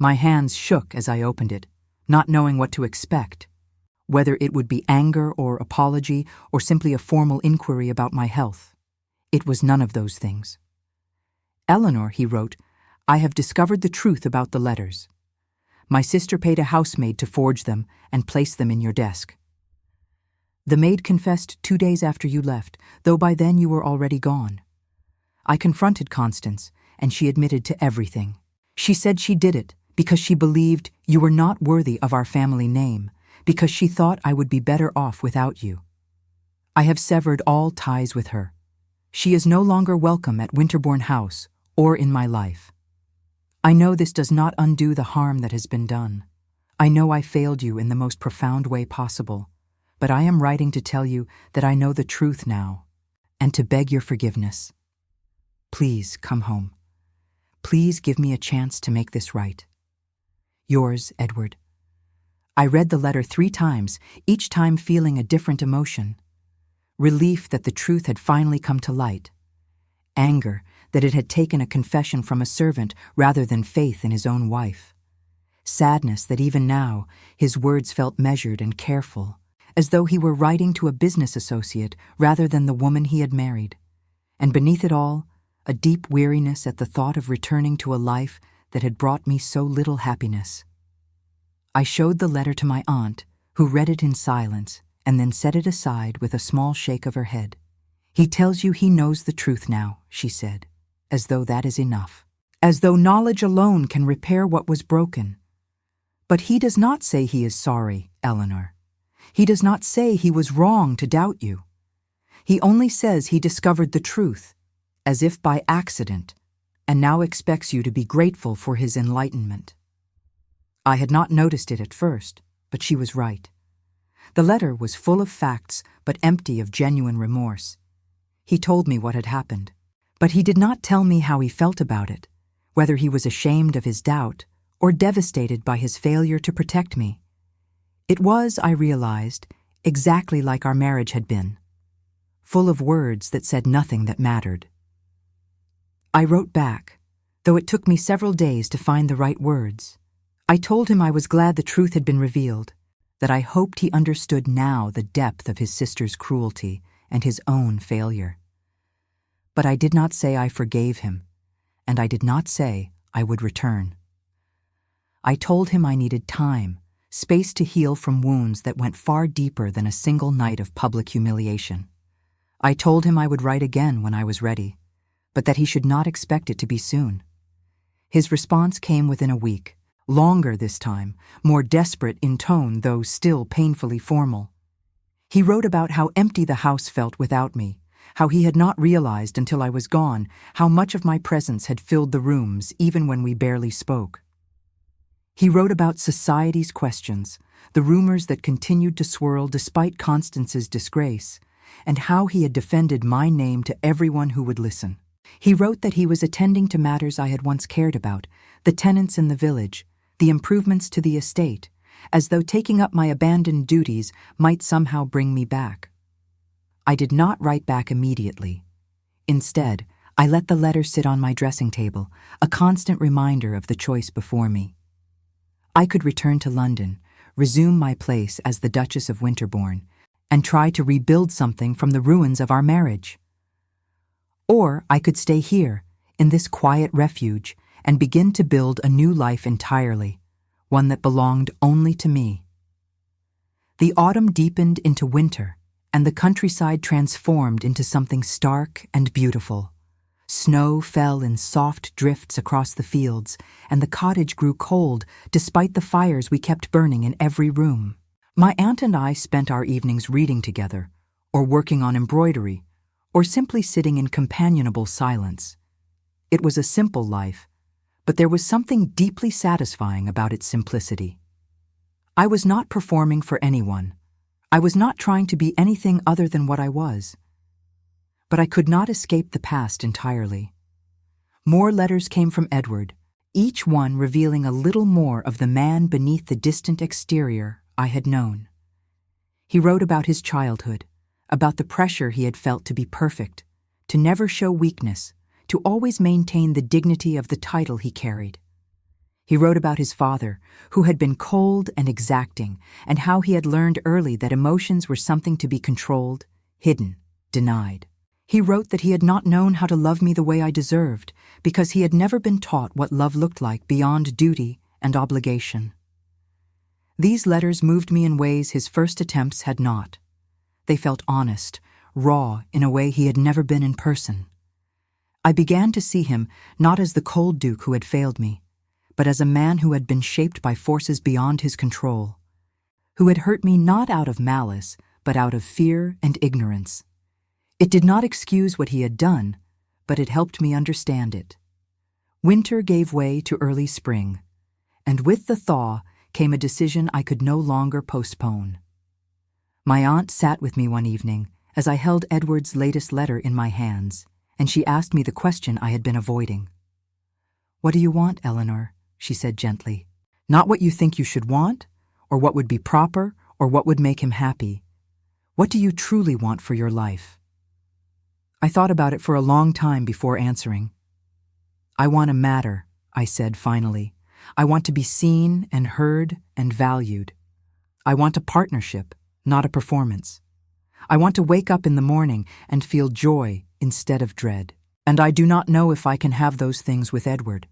S1: My hands shook as I opened it, not knowing what to expect, whether it would be anger or apology or simply a formal inquiry about my health. It was none of those things. "Eleanor," he wrote, "I have discovered the truth about the letters. My sister paid a housemaid to forge them and place them in your desk. The maid confessed 2 days after you left, though by then you were already gone. I confronted Constance, and she admitted to everything. She said she did it because she believed you were not worthy of our family name, because she thought I would be better off without you. I have severed all ties with her. She is no longer welcome at Winterbourne House or in my life. I know this does not undo the harm that has been done. I know I failed you in the most profound way possible, but I am writing to tell you that I know the truth now, and to beg your forgiveness. Please come home. Please give me a chance to make this right. Yours, Edward." I read the letter 3 times, each time feeling a different emotion. Relief that the truth had finally come to light. Anger that it had taken a confession from a servant rather than faith in his own wife. Sadness that even now his words felt measured and careful, as though he were writing to a business associate rather than the woman he had married. And beneath it all, a deep weariness at the thought of returning to a life that had brought me so little happiness. I showed the letter to my aunt, who read it in silence and then set it aside with a small shake of her head. "He tells you he knows the truth now," she said, as though that is enough, as though knowledge alone can repair what was broken. "But he does not say he is sorry, Eleanor. He does not say he was wrong to doubt you. He only says he discovered the truth, as if by accident, and now expects you to be grateful for his enlightenment." I had not noticed it at first, but she was right. The letter was full of facts, but empty of genuine remorse. He told me what had happened, but he did not tell me how he felt about it, whether he was ashamed of his doubt or devastated by his failure to protect me. It was, I realized, exactly like our marriage had been, full of words that said nothing that mattered. I wrote back, though it took me several days to find the right words. I told him I was glad the truth had been revealed, that I hoped he understood now the depth of his sister's cruelty and his own failure. But I did not say I forgave him, and I did not say I would return. I told him I needed time, space to heal from wounds that went far deeper than a single night of public humiliation. I told him I would write again when I was ready, but that he should not expect it to be soon. His response came within a week, longer this time, more desperate in tone though still painfully formal. He wrote about how empty the house felt without me, how he had not realized until I was gone how much of my presence had filled the rooms even when we barely spoke. He wrote about society's questions, the rumors that continued to swirl despite Constance's disgrace, and how he had defended my name to everyone who would listen. He wrote that he was attending to matters I had once cared about, the tenants in the village, the improvements to the estate, as though taking up my abandoned duties might somehow bring me back. I did not write back immediately. Instead, I let the letter sit on my dressing table, a constant reminder of the choice before me. I could return to London, resume my place as the Duchess of Winterbourne, and try to rebuild something from the ruins of our marriage. Or I could stay here, in this quiet refuge, and begin to build a new life entirely, one that belonged only to me. The autumn deepened into winter, and the countryside transformed into something stark and beautiful. Snow fell in soft drifts across the fields, and the cottage grew cold despite the fires we kept burning in every room. My aunt and I spent our evenings reading together, or working on embroidery, or simply sitting in companionable silence. It was a simple life, but there was something deeply satisfying about its simplicity. I was not performing for anyone. I was not trying to be anything other than what I was. But I could not escape the past entirely. More letters came from Edward, each one revealing a little more of the man beneath the distant exterior I had known. He wrote about his childhood, about the pressure he had felt to be perfect, to never show weakness, to always maintain the dignity of the title he carried. He wrote about his father, who had been cold and exacting, and how he had learned early that emotions were something to be controlled, hidden, denied. He wrote that he had not known how to love me the way I deserved, because he had never been taught what love looked like beyond duty and obligation. These letters moved me in ways his first attempts had not. They felt honest, raw in a way he had never been in person. I began to see him not as the cold duke who had failed me, but as a man who had been shaped by forces beyond his control, who had hurt me not out of malice, but out of fear and ignorance. It did not excuse what he had done, but it helped me understand it. Winter gave way to early spring, and with the thaw came a decision I could no longer postpone. My aunt sat with me one evening as I held Edward's latest letter in my hands, and she asked me the question I had been avoiding. "What do you want, Eleanor?" she said gently. "Not what you think you should want, or what would be proper, or what would make him happy. What do you truly want for your life?" I thought about it for a long time before answering. "I want to matter," I said finally. "I want to be seen and heard and valued. I want a partnership, not a performance. I want to wake up in the morning and feel joy instead of dread. And I do not know if I can have those things with Edward.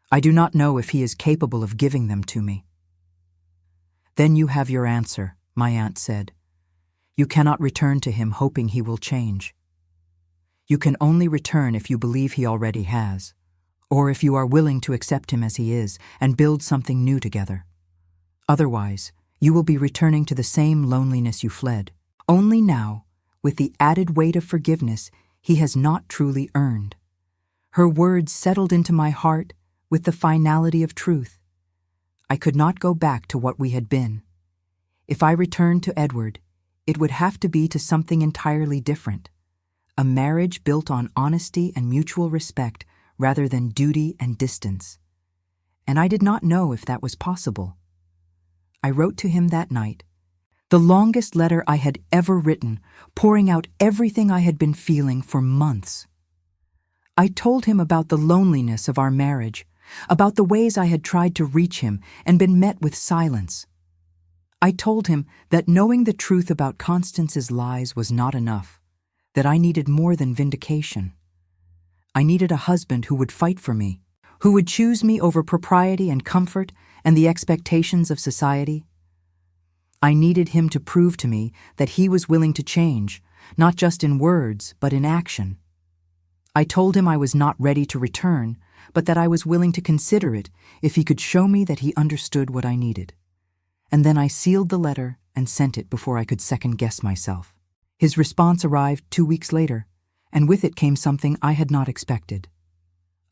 S1: I do not know if he is capable of giving them to me." "Then you have your answer," my aunt said. "You cannot return to him hoping he will change. You can only return if you believe he already has, or if you are willing to accept him as he is and build something new together. Otherwise, you will be returning to the same loneliness you fled, only now, with the added weight of forgiveness he has not truly earned." Her words settled into my heart with the finality of truth. I could not go back to what we had been. If I returned to Edward, it would have to be to something entirely different, a marriage built on honesty and mutual respect rather than duty and distance. And I did not know if that was possible. I wrote to him that night, the longest letter I had ever written, pouring out everything I had been feeling for months. I told him about the loneliness of our marriage, about the ways I had tried to reach him and been met with silence. I told him that knowing the truth about Constance's lies was not enough, that I needed more than vindication. I needed a husband who would fight for me, who would choose me over propriety and comfort and the expectations of society. I needed him to prove to me that he was willing to change, not just in words, but in action. I told him I was not ready to return, but that I was willing to consider it if he could show me that he understood what I needed. And then I sealed the letter and sent it before I could second-guess myself. His response arrived 2 weeks later, and with it came something I had not expected.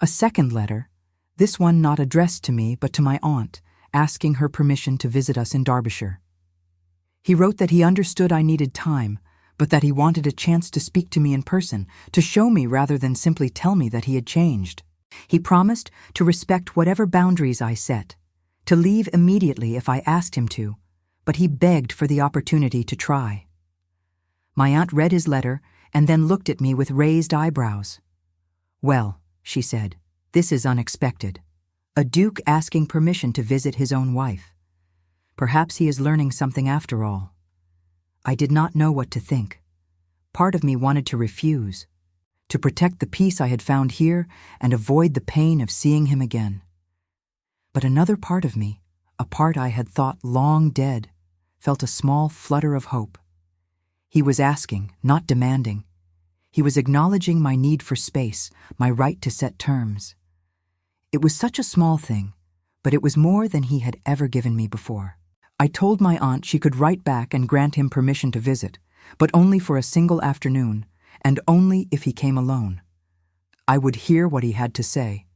S1: A second letter, this one not addressed to me but to my aunt, asking her permission to visit us in Derbyshire. He wrote that he understood I needed time, but that he wanted a chance to speak to me in person, to show me rather than simply tell me that he had changed. He promised to respect whatever boundaries I set, to leave immediately if I asked him to, but he begged for the opportunity to try. My aunt read his letter and then looked at me with raised eyebrows. "Well," she said, "this is unexpected. A duke asking permission to visit his own wife. Perhaps he is learning something after all." I did not know what to think. Part of me wanted to refuse, to protect the peace I had found here and avoid the pain of seeing him again. But another part of me, a part I had thought long dead, felt a small flutter of hope. He was asking, not demanding. He was acknowledging my need for space, my right to set terms. It was such a small thing, but it was more than he had ever given me before. I told my aunt she could write back and grant him permission to visit, but only for a single afternoon, and only if he came alone. I would hear what he had to say,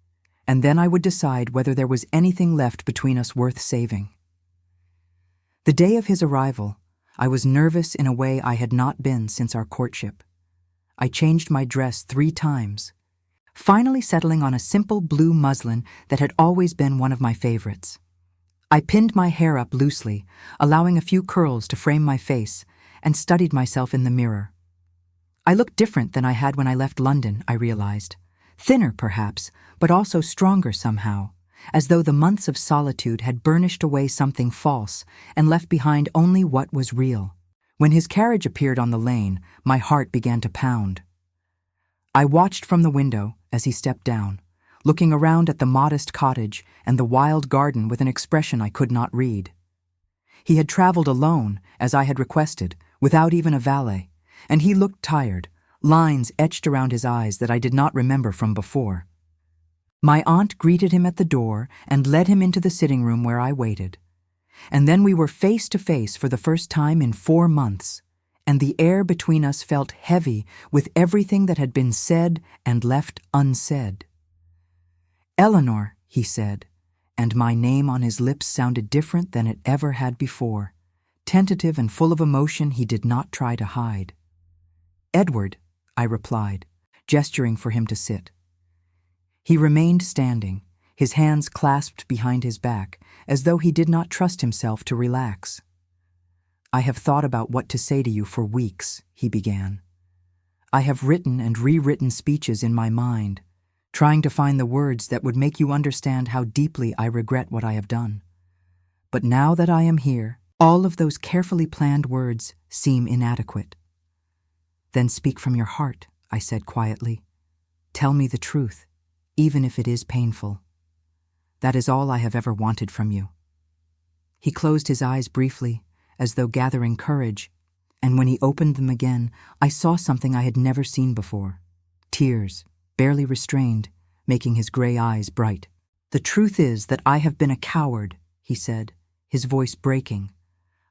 S1: and then I would decide whether there was anything left between us worth saving. The day of his arrival, I was nervous in a way I had not been since our courtship. I changed my dress 3 times, finally settling on a simple blue muslin that had always been one of my favorites. I pinned my hair up loosely, allowing a few curls to frame my face, and studied myself in the mirror. I looked different than I had when I left London, I realized. Thinner, perhaps, but also stronger somehow, as though the months of solitude had burnished away something false and left behind only what was real. When his carriage appeared on the lane, my heart began to pound. I watched from the window as he stepped down, looking around at the modest cottage and the wild garden with an expression I could not read. He had traveled alone, as I had requested, without even a valet, and he looked tired, lines etched around his eyes that I did not remember from before. My aunt greeted him at the door and led him into the sitting room where I waited. And then we were face to face for the first time in 4 months, and the air between us felt heavy with everything that had been said and left unsaid. "Eleanor," he said, and my name on his lips sounded different than it ever had before, tentative and full of emotion he did not try to hide. "Edward," I replied, gesturing for him to sit. He remained standing, his hands clasped behind his back, as though he did not trust himself to relax. "I have thought about what to say to you for weeks," he began. "I have written and rewritten speeches in my mind, trying to find the words that would make you understand how deeply I regret what I have done. But now that I am here, all of those carefully planned words seem inadequate." "Then speak from your heart," I said quietly. "Tell me the truth, even if it is painful. That is all I have ever wanted from you." He closed his eyes briefly, as though gathering courage, and when he opened them again, I saw something I had never seen before. Tears, barely restrained, making his gray eyes bright. "The truth is that I have been a coward," he said, his voice breaking.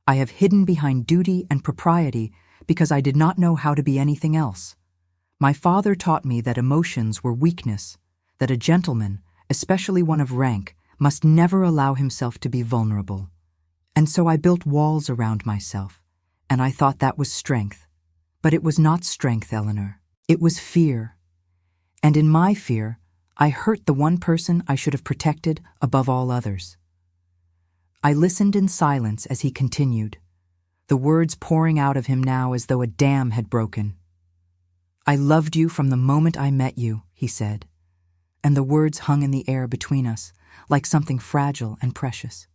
S1: "I have hidden behind duty and propriety because I did not know how to be anything else. My father taught me that emotions were weakness, that a gentleman, especially one of rank, must never allow himself to be vulnerable. And so I built walls around myself, and I thought that was strength. But it was not strength, Eleanor. It was fear. And in my fear, I hurt the one person I should have protected above all others." I listened in silence as he continued, the words pouring out of him now as though a dam had broken. "I loved you from the moment I met you," he said, and the words hung in the air between us, like something fragile and precious.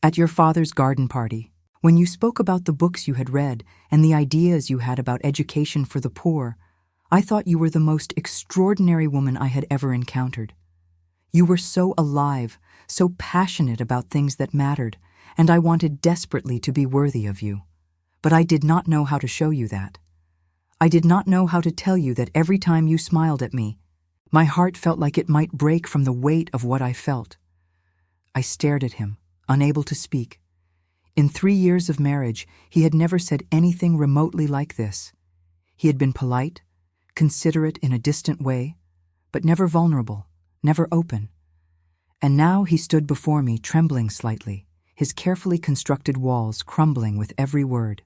S1: "At your father's garden party, when you spoke about the books you had read and the ideas you had about education for the poor, I thought you were the most extraordinary woman I had ever encountered. You were so alive, so passionate about things that mattered, and I wanted desperately to be worthy of you. But I did not know how to show you that. I did not know how to tell you that every time you smiled at me, my heart felt like it might break from the weight of what I felt. I stared at him, unable to speak. In 3 years of marriage, he had never said anything remotely like this. He had been polite, considerate in a distant way, but never vulnerable, never open. And now he stood before me, trembling slightly, his carefully constructed walls crumbling with every word.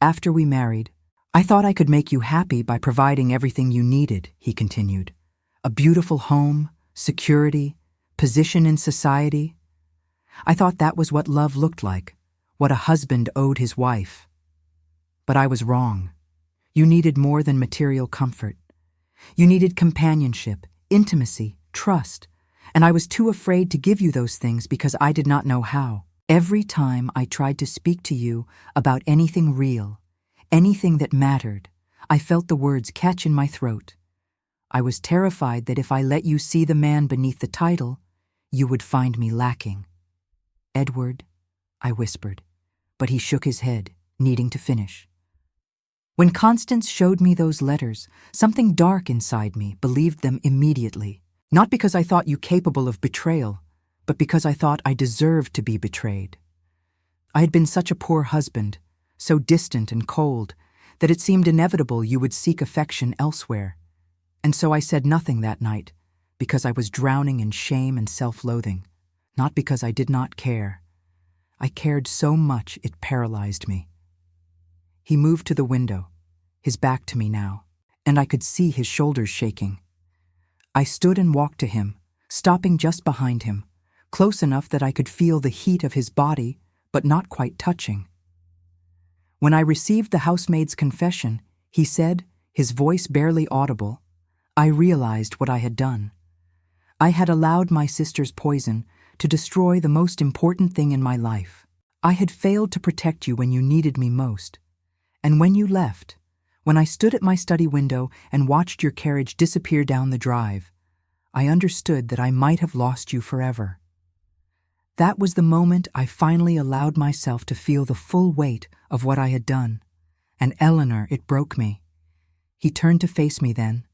S1: After we married, I thought I could make you happy by providing everything you needed, he continued. A beautiful home, security, position in society. I thought that was what love looked like, what a husband owed his wife. But I was wrong. You needed more than material comfort. You needed companionship, intimacy, trust, and I was too afraid to give you those things because I did not know how. Every time I tried to speak to you about anything real, anything that mattered, I felt the words catch in my throat. I was terrified that if I let you see the man beneath the title, you would find me lacking. Edward, I whispered, but he shook his head, needing to finish. When Constance showed me those letters, something dark inside me believed them immediately, not because I thought you capable of betrayal, but because I thought I deserved to be betrayed. I had been such a poor husband, so distant and cold, that it seemed inevitable you would seek affection elsewhere. And so I said nothing that night, because I was drowning in shame and self-loathing, not because I did not care. I cared so much it paralyzed me. He moved to the window, his back to me now, and I could see his shoulders shaking. I stood and walked to him, stopping just behind him, close enough that I could feel the heat of his body, but not quite touching. When I received the housemaid's confession, he said, his voice barely audible, I realized what I had done. I had allowed my sister's poison to destroy the most important thing in my life. I had failed to protect you when you needed me most. And when you left, when I stood at my study window and watched your carriage disappear down the drive, I understood that I might have lost you forever. That was the moment I finally allowed myself to feel the full weight of what I had done. And Eleanor, it broke me. He turned to face me then,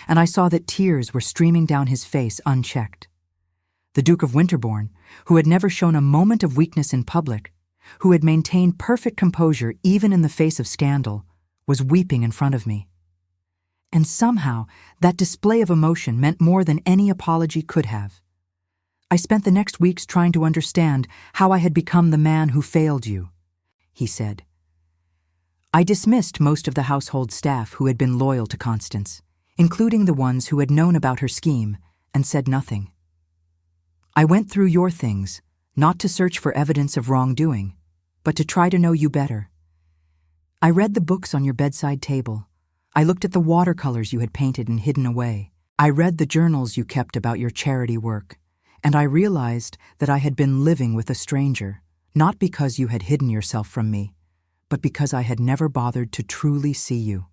S1: and I saw that tears were streaming down his face unchecked. The Duke of Winterbourne, who had never shown a moment of weakness in public, who had maintained perfect composure even in the face of scandal, was weeping in front of me. And somehow, that display of emotion meant more than any apology could have. I spent the next weeks trying to understand how I had become the man who failed you, he said. I dismissed most of the household staff who had been loyal to Constance, including the ones who had known about her scheme, and said nothing. I went through your things, not to search for evidence of wrongdoing, but to try to know you better. I read the books on your bedside table. I looked at the watercolors you had painted and hidden away. I read the journals you kept about your charity work, and I realized that I had been living with a stranger, not because you had hidden yourself from me, but because I had never bothered to truly see you.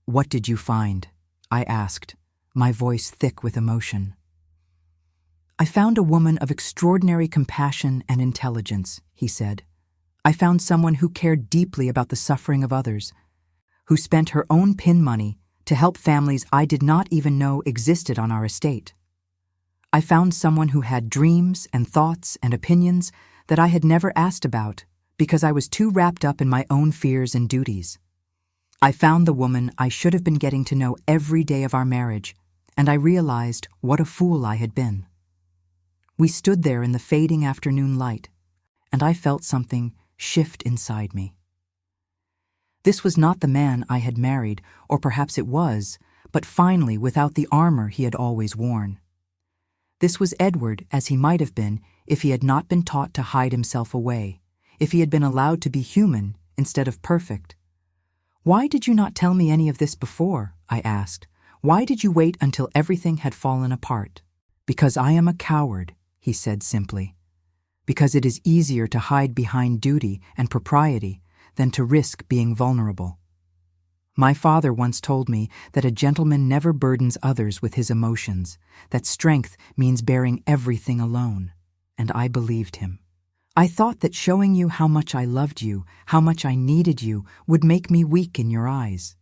S1: What did you find? I asked, my voice thick with emotion. I found a woman of extraordinary compassion and intelligence, he said. I found someone who cared deeply about the suffering of others, who spent her own pin money to help families I did not even know existed on our estate. I found someone who had dreams and thoughts and opinions that I had never asked about because I was too wrapped up in my own fears and duties. I found the woman I should have been getting to know every day of our marriage, and I realized what a fool I had been. We stood there in the fading afternoon light, and I felt something shift inside me. This was not the man I had married, or perhaps it was, but finally without the armor he had always worn. This was Edward as he might have been if he had not been taught to hide himself away, if he had been allowed to be human instead of perfect. Why did you not tell me any of this before? I asked. Why did you wait until everything had fallen apart? Because I am a coward, he said simply. Because it is easier to hide behind duty and propriety than to risk being vulnerable. My father once told me that a gentleman never burdens others with his emotions, that strength means bearing everything alone, and I believed him. I thought that showing you how much I loved you, how much I needed you, would make me weak in your eyes.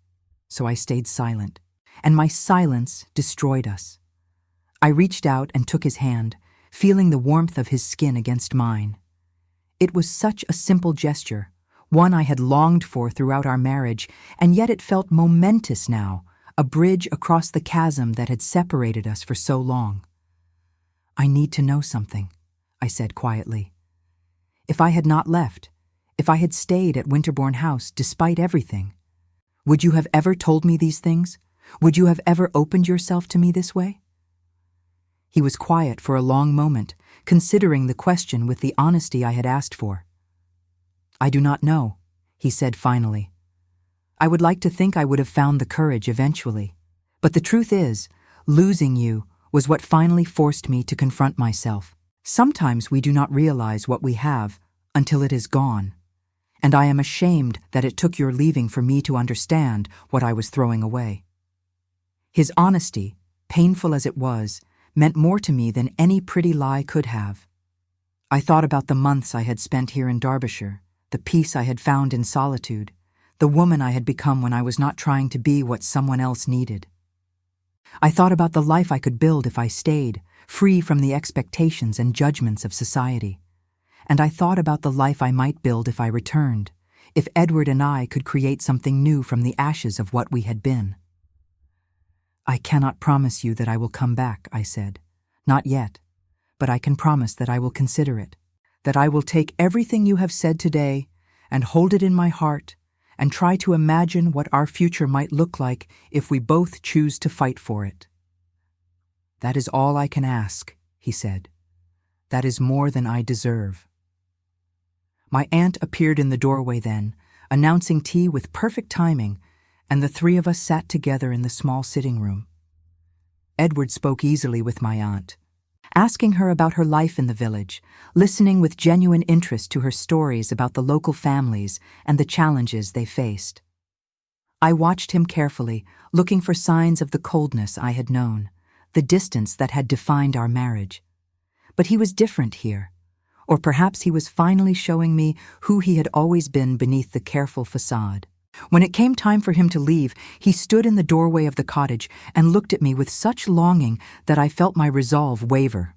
S1: So I stayed silent, and my silence destroyed us. I reached out and took his hand, feeling the warmth of his skin against mine. It was such a simple gesture, one I had longed for throughout our marriage, and yet it felt momentous now, a bridge across the chasm that had separated us for so long. "I need to know something," I said quietly. "If I had not left, if I had stayed at Winterbourne House despite everything, would you have ever told me these things? Would you have ever opened yourself to me this way?" He was quiet for a long moment, considering the question with the honesty I had asked for. "I do not know," he said finally. "I would like to think I would have found the courage eventually. But the truth is, losing you was what finally forced me to confront myself. Sometimes we do not realize what we have until it is gone. And I am ashamed that it took your leaving for me to understand what I was throwing away." His honesty, painful as it was, meant more to me than any pretty lie could have. I thought about the months I had spent here in Derbyshire, the peace I had found in solitude, the woman I had become when I was not trying to be what someone else needed. I thought about the life I could build if I stayed, free from the expectations and judgments of society. And I thought about the life I might build if I returned, if Edward and I could create something new from the ashes of what we had been. "I cannot promise you that I will come back," I said. "Not yet, but I can promise that I will consider it, that I will take everything you have said today and hold it in my heart and try to imagine what our future might look like if we both choose to fight for it." "That is all I can ask," he said. "That is more than I deserve." My aunt appeared in the doorway then, announcing tea with perfect timing, and the three of us sat together in the small sitting room. Edward spoke easily with my aunt, asking her about her life in the village, listening with genuine interest to her stories about the local families and the challenges they faced. I watched him carefully, looking for signs of the coldness I had known, the distance that had defined our marriage. But he was different here, or perhaps he was finally showing me who he had always been beneath the careful facade. When it came time for him to leave, he stood in the doorway of the cottage and looked at me with such longing that I felt my resolve waver.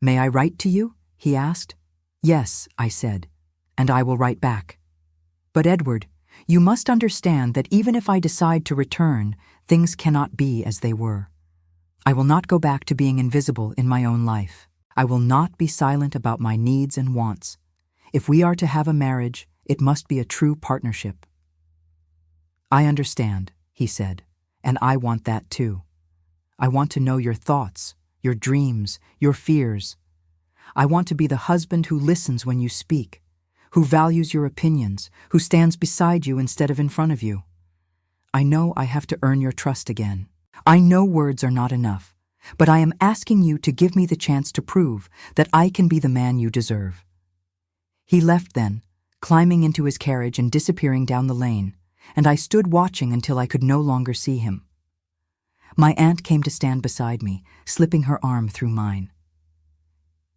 S1: "May I write to you?" he asked. "Yes," I said, "and I will write back. But Edward, you must understand that even if I decide to return, things cannot be as they were. I will not go back to being invisible in my own life. I will not be silent about my needs and wants. If we are to have a marriage, it must be a true partnership." "I understand," he said, "and I want that too. I want to know your thoughts, your dreams, your fears. I want to be the husband who listens when you speak, who values your opinions, who stands beside you instead of in front of you. I know I have to earn your trust again. I know words are not enough, but I am asking you to give me the chance to prove that I can be the man you deserve." He left then, climbing into his carriage and disappearing down the lane, and I stood watching until I could no longer see him. My aunt came to stand beside me, slipping her arm through mine.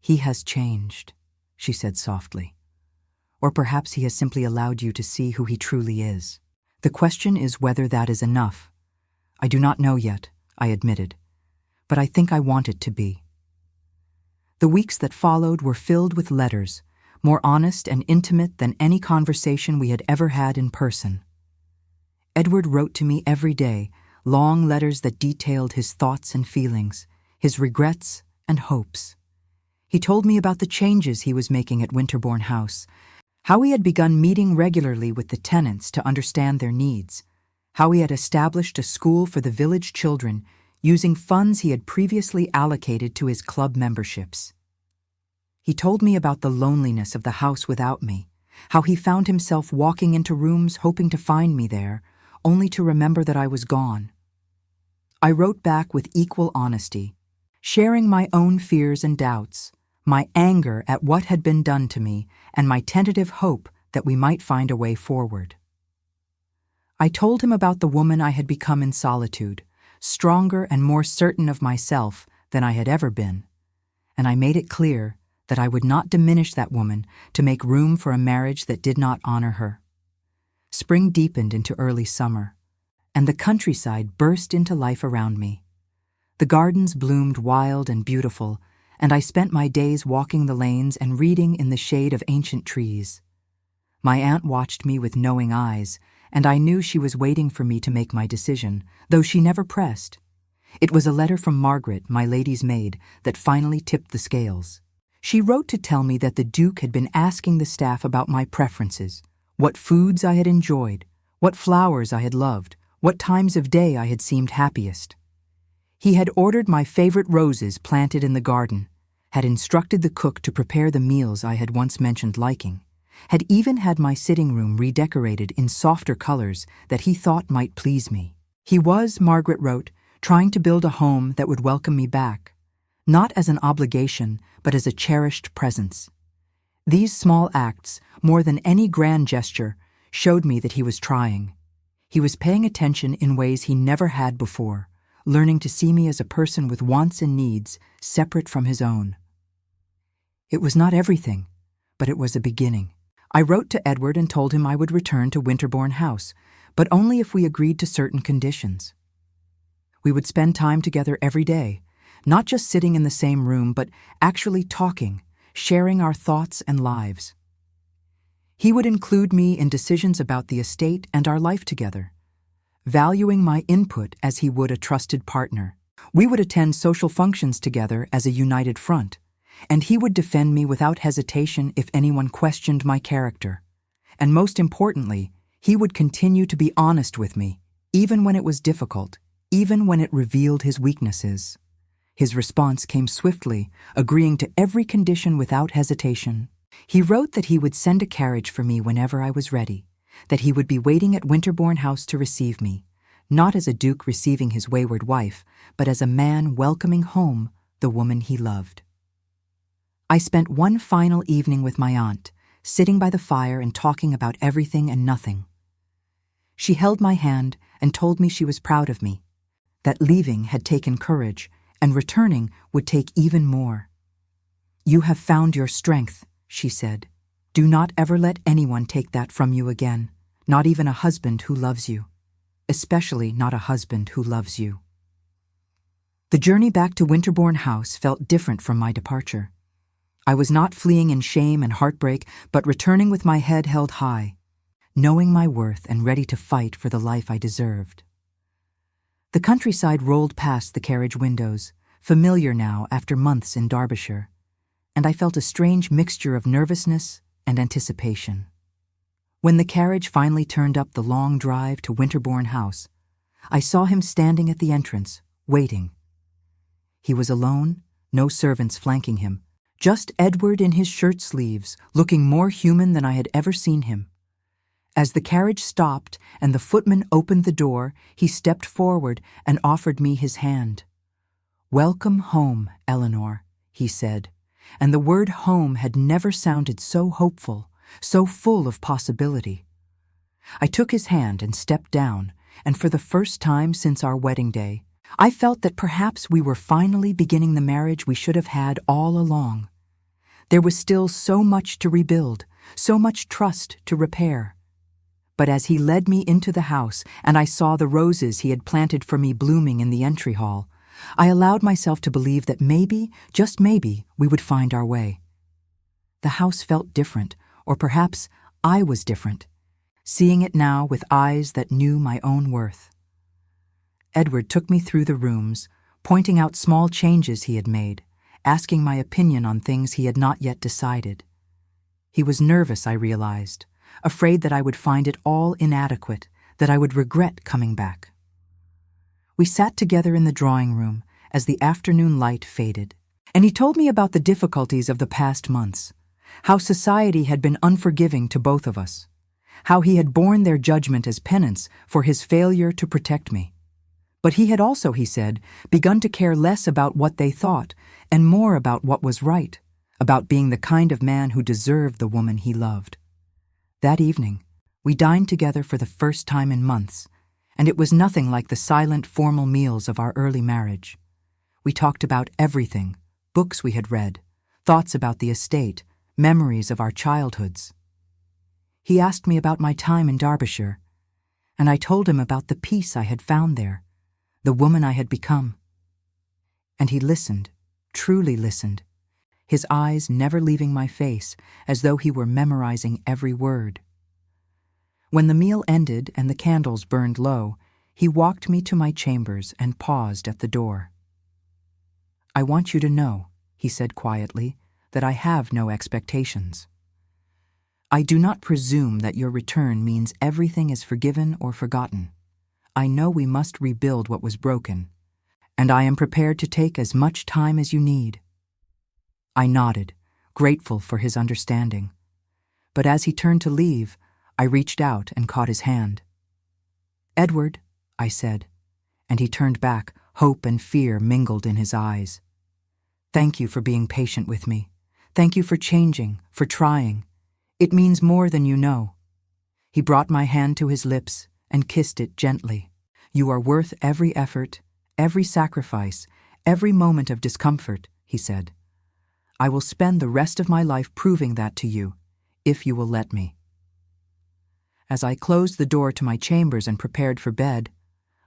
S1: "He has changed," she said softly. "Or perhaps he has simply allowed you to see who he truly is. The question is whether that is enough. I do not know yet," I admitted, "but I think I want it to be." The weeks that followed were filled with letters, more honest and intimate than any conversation we had ever had in person. Edward wrote to me every day, long letters that detailed his thoughts and feelings, his regrets and hopes. He told me about the changes he was making at Winterbourne House, how he had begun meeting regularly with the tenants to understand their needs, how he had established a school for the village children using funds he had previously allocated to his club memberships. He told me about the loneliness of the house without me, how he found himself walking into rooms hoping to find me there, only to remember that I was gone. I wrote back with equal honesty, sharing my own fears and doubts, my anger at what had been done to me, and my tentative hope that we might find a way forward. I told him about the woman I had become in solitude, stronger and more certain of myself than I had ever been, and I made it clear that I would not diminish that woman to make room for a marriage that did not honor her. Spring deepened into early summer, and the countryside burst into life around me. The gardens bloomed wild and beautiful, and I spent my days walking the lanes and reading in the shade of ancient trees. My aunt watched me with knowing eyes, and I knew she was waiting for me to make my decision, though she never pressed. It was a letter from Margaret, my lady's maid, that finally tipped the scales. She wrote to tell me that the Duke had been asking the staff about my preferences, what foods I had enjoyed, what flowers I had loved, what times of day I had seemed happiest. He had ordered my favorite roses planted in the garden, had instructed the cook to prepare the meals I had once mentioned liking, had even had my sitting room redecorated in softer colors that he thought might please me. He was, Margaret wrote, trying to build a home that would welcome me back, not as an obligation, but as a cherished presence. These small acts, more than any grand gesture, showed me that he was trying. He was paying attention in ways he never had before, learning to see me as a person with wants and needs separate from his own. It was not everything, but it was a beginning. I wrote to Edward and told him I would return to Winterbourne House, but only if we agreed to certain conditions. We would spend time together every day, not just sitting in the same room, but actually talking, sharing our thoughts and lives. He would include me in decisions about the estate and our life together, valuing my input as he would a trusted partner. We would attend social functions together as a united front, and he would defend me without hesitation if anyone questioned my character. And most importantly, he would continue to be honest with me, even when it was difficult, even when it revealed his weaknesses. His response came swiftly, agreeing to every condition without hesitation. He wrote that he would send a carriage for me whenever I was ready, that he would be waiting at Winterbourne House to receive me, not as a duke receiving his wayward wife, but as a man welcoming home the woman he loved. I spent one final evening with my aunt, sitting by the fire and talking about everything and nothing. She held my hand and told me she was proud of me, that leaving had taken courage, and returning would take even more. "You have found your strength," she said. "Do not ever let anyone take that from you again, not even a husband who loves you, especially not a husband who loves you." The journey back to Winterbourne House felt different from my departure. I was not fleeing in shame and heartbreak, but returning with my head held high, knowing my worth and ready to fight for the life I deserved. The countryside rolled past the carriage windows, familiar now after months in Derbyshire, and I felt a strange mixture of nervousness and anticipation. When the carriage finally turned up the long drive to Winterbourne House, I saw him standing at the entrance, waiting. He was alone, no servants flanking him, just Edward in his shirt sleeves, looking more human than I had ever seen him. As the carriage stopped and the footman opened the door, he stepped forward and offered me his hand. "Welcome home, Eleanor," he said, and the word home had never sounded so hopeful, so full of possibility. I took his hand and stepped down, and for the first time since our wedding day, I felt that perhaps we were finally beginning the marriage we should have had all along. There was still so much to rebuild, so much trust to repair. But as he led me into the house and I saw the roses he had planted for me blooming in the entry hall, I allowed myself to believe that maybe, just maybe, we would find our way. The house felt different, or perhaps I was different, seeing it now with eyes that knew my own worth. Edward took me through the rooms, pointing out small changes he had made, asking my opinion on things he had not yet decided. He was nervous, I realized, afraid that I would find it all inadequate, that I would regret coming back. We sat together in the drawing room as the afternoon light faded, and he told me about the difficulties of the past months, how society had been unforgiving to both of us, how he had borne their judgment as penance for his failure to protect me. But he had also, he said, begun to care less about what they thought and more about what was right, about being the kind of man who deserved the woman he loved. That evening, We dined together for the first time in months, and it was nothing like the silent, formal meals of our early marriage. We talked about everything: books we had read, thoughts about the estate, memories of our childhoods. He asked me about my time in Derbyshire, and I told him about the peace I had found there, the woman I had become. And he listened, truly listened, his eyes never leaving my face, as though he were memorizing every word. When the meal ended and the candles burned low, he walked me to my chambers and paused at the door. "I want you to know," he said quietly, "that I have no expectations. I do not presume that your return means everything is forgiven or forgotten. I know we must rebuild what was broken, and I am prepared to take as much time as you need." I nodded, grateful for his understanding. But as he turned to leave, I reached out and caught his hand. "Edward," I said, and he turned back, hope and fear mingled in his eyes. "Thank you for being patient with me. Thank you for changing, for trying. It means more than you know." He brought my hand to his lips and kissed it gently. "You are worth every effort, every sacrifice, every moment of discomfort," he said. "I will spend the rest of my life proving that to you, if you will let me." As I closed the door to my chambers and prepared for bed,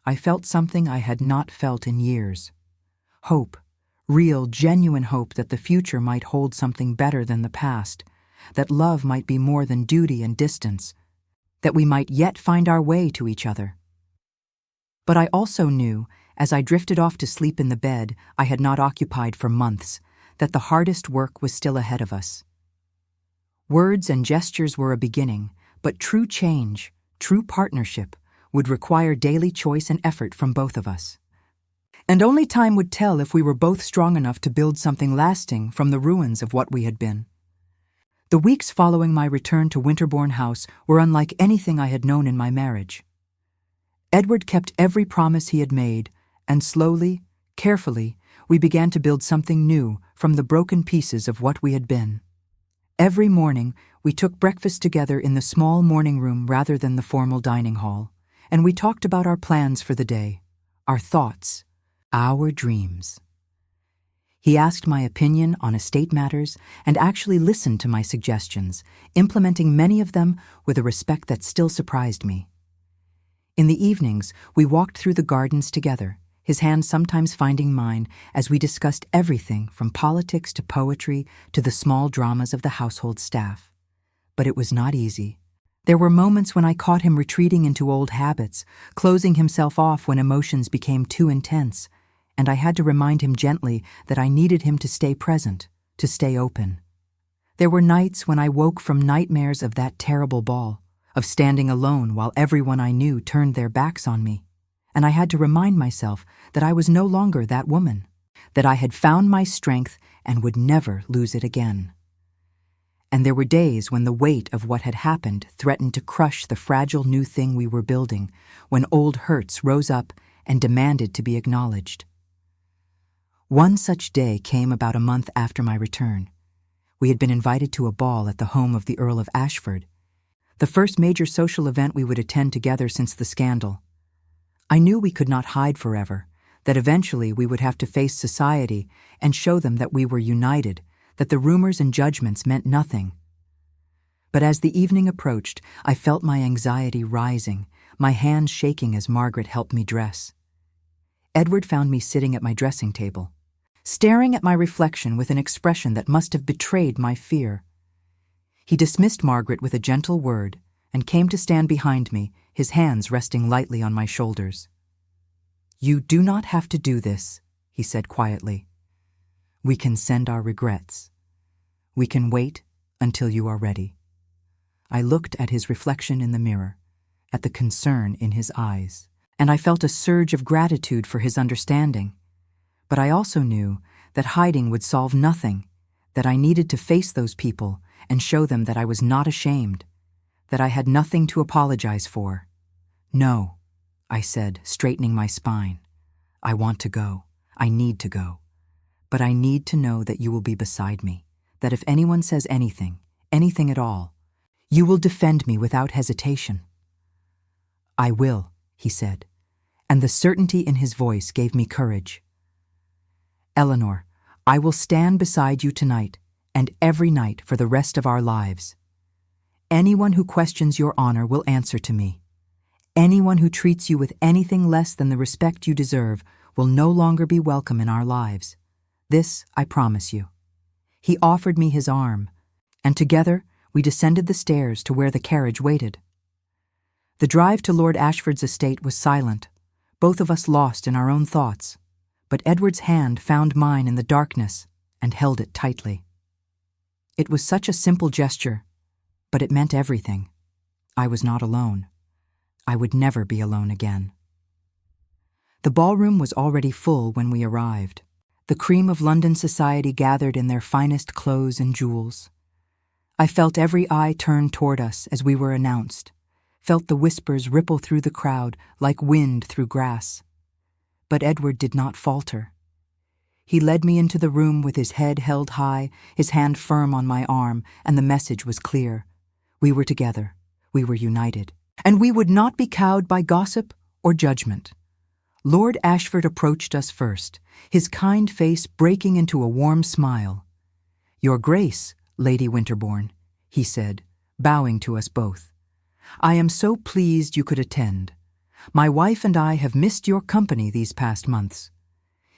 S1: I felt something I had not felt in years. Hope, real, genuine hope that the future might hold something better than the past, that love might be more than duty and distance, that we might yet find our way to each other. But I also knew, as I drifted off to sleep in the bed I had not occupied for months, that the hardest work was still ahead of us. Words and gestures were a beginning, but true change, true partnership, would require daily choice and effort from both of us. And only time would tell if we were both strong enough to build something lasting from the ruins of what we had been. The weeks following my return to Winterbourne House were unlike anything I had known in my marriage. Edward kept every promise he had made, and slowly, carefully, we began to build something new from the broken pieces of what we had been. Every morning, we took breakfast together in the small morning room rather than the formal dining hall, and we talked about our plans for the day, our thoughts, our dreams. He asked my opinion on estate matters and actually listened to my suggestions, implementing many of them with a respect that still surprised me. In the evenings, we walked through the gardens together, his hand sometimes finding mine as we discussed everything from politics to poetry to the small dramas of the household staff. But it was not easy. There were moments when I caught him retreating into old habits, closing himself off when emotions became too intense, and I had to remind him gently that I needed him to stay present, to stay open. There were nights when I woke from nightmares of that terrible ball, of standing alone while everyone I knew turned their backs on me, and I had to remind myself that I was no longer that woman, that I had found my strength and would never lose it again. And there were days when the weight of what had happened threatened to crush the fragile new thing we were building, when old hurts rose up and demanded to be acknowledged. One such day came about a month after my return. We had been invited to a ball at the home of the Earl of Ashford, the first major social event we would attend together since the scandal. I knew we could not hide forever, that eventually we would have to face society and show them that we were united, that the rumors and judgments meant nothing. But as the evening approached, I felt my anxiety rising, my hands shaking as Margaret helped me dress. Edward found me sitting at my dressing table, staring at my reflection with an expression that must have betrayed my fear. He dismissed Margaret with a gentle word and came to stand behind me, his hands resting lightly on my shoulders. "You do not have to do this," he said quietly. "We can send our regrets. We can wait until you are ready." I looked at his reflection in the mirror, at the concern in his eyes, and I felt a surge of gratitude for his understanding. But I also knew that hiding would solve nothing, that I needed to face those people and show them that I was not ashamed, that I had nothing to apologize for. "No," I said, straightening my spine. "I want to go. I need to go. But I need to know that you will be beside me, that if anyone says anything, anything at all, You will defend me without hesitation." "I will," he said, and the certainty in his voice gave me courage. "Eleanor, I will stand beside you tonight and every night for the rest of our lives. Anyone who questions your honor will answer to me. Anyone who treats you with anything less than the respect you deserve will no longer be welcome in our lives. This I promise you." He offered me his arm, and together we descended the stairs to where the carriage waited. The drive to Lord Ashford's estate was silent, both of us lost in our own thoughts, but Edward's hand found mine in the darkness and held it tightly. It was such a simple gesture, but it meant everything. I was not alone. I would never be alone again. The ballroom was already full when we arrived. The cream of London society gathered in their finest clothes and jewels. I felt every eye turn toward us as we were announced, felt the whispers ripple through the crowd like wind through grass. But Edward did not falter. He led me into the room with his head held high, his hand firm on my arm, and the message was clear. We were together. We were united. And we would not be cowed by gossip or judgment. Lord Ashford approached us first, his kind face breaking into a warm smile. "Your Grace, Lady Winterbourne," he said, bowing to us both. "I am so pleased you could attend. My wife and I have missed your company these past months."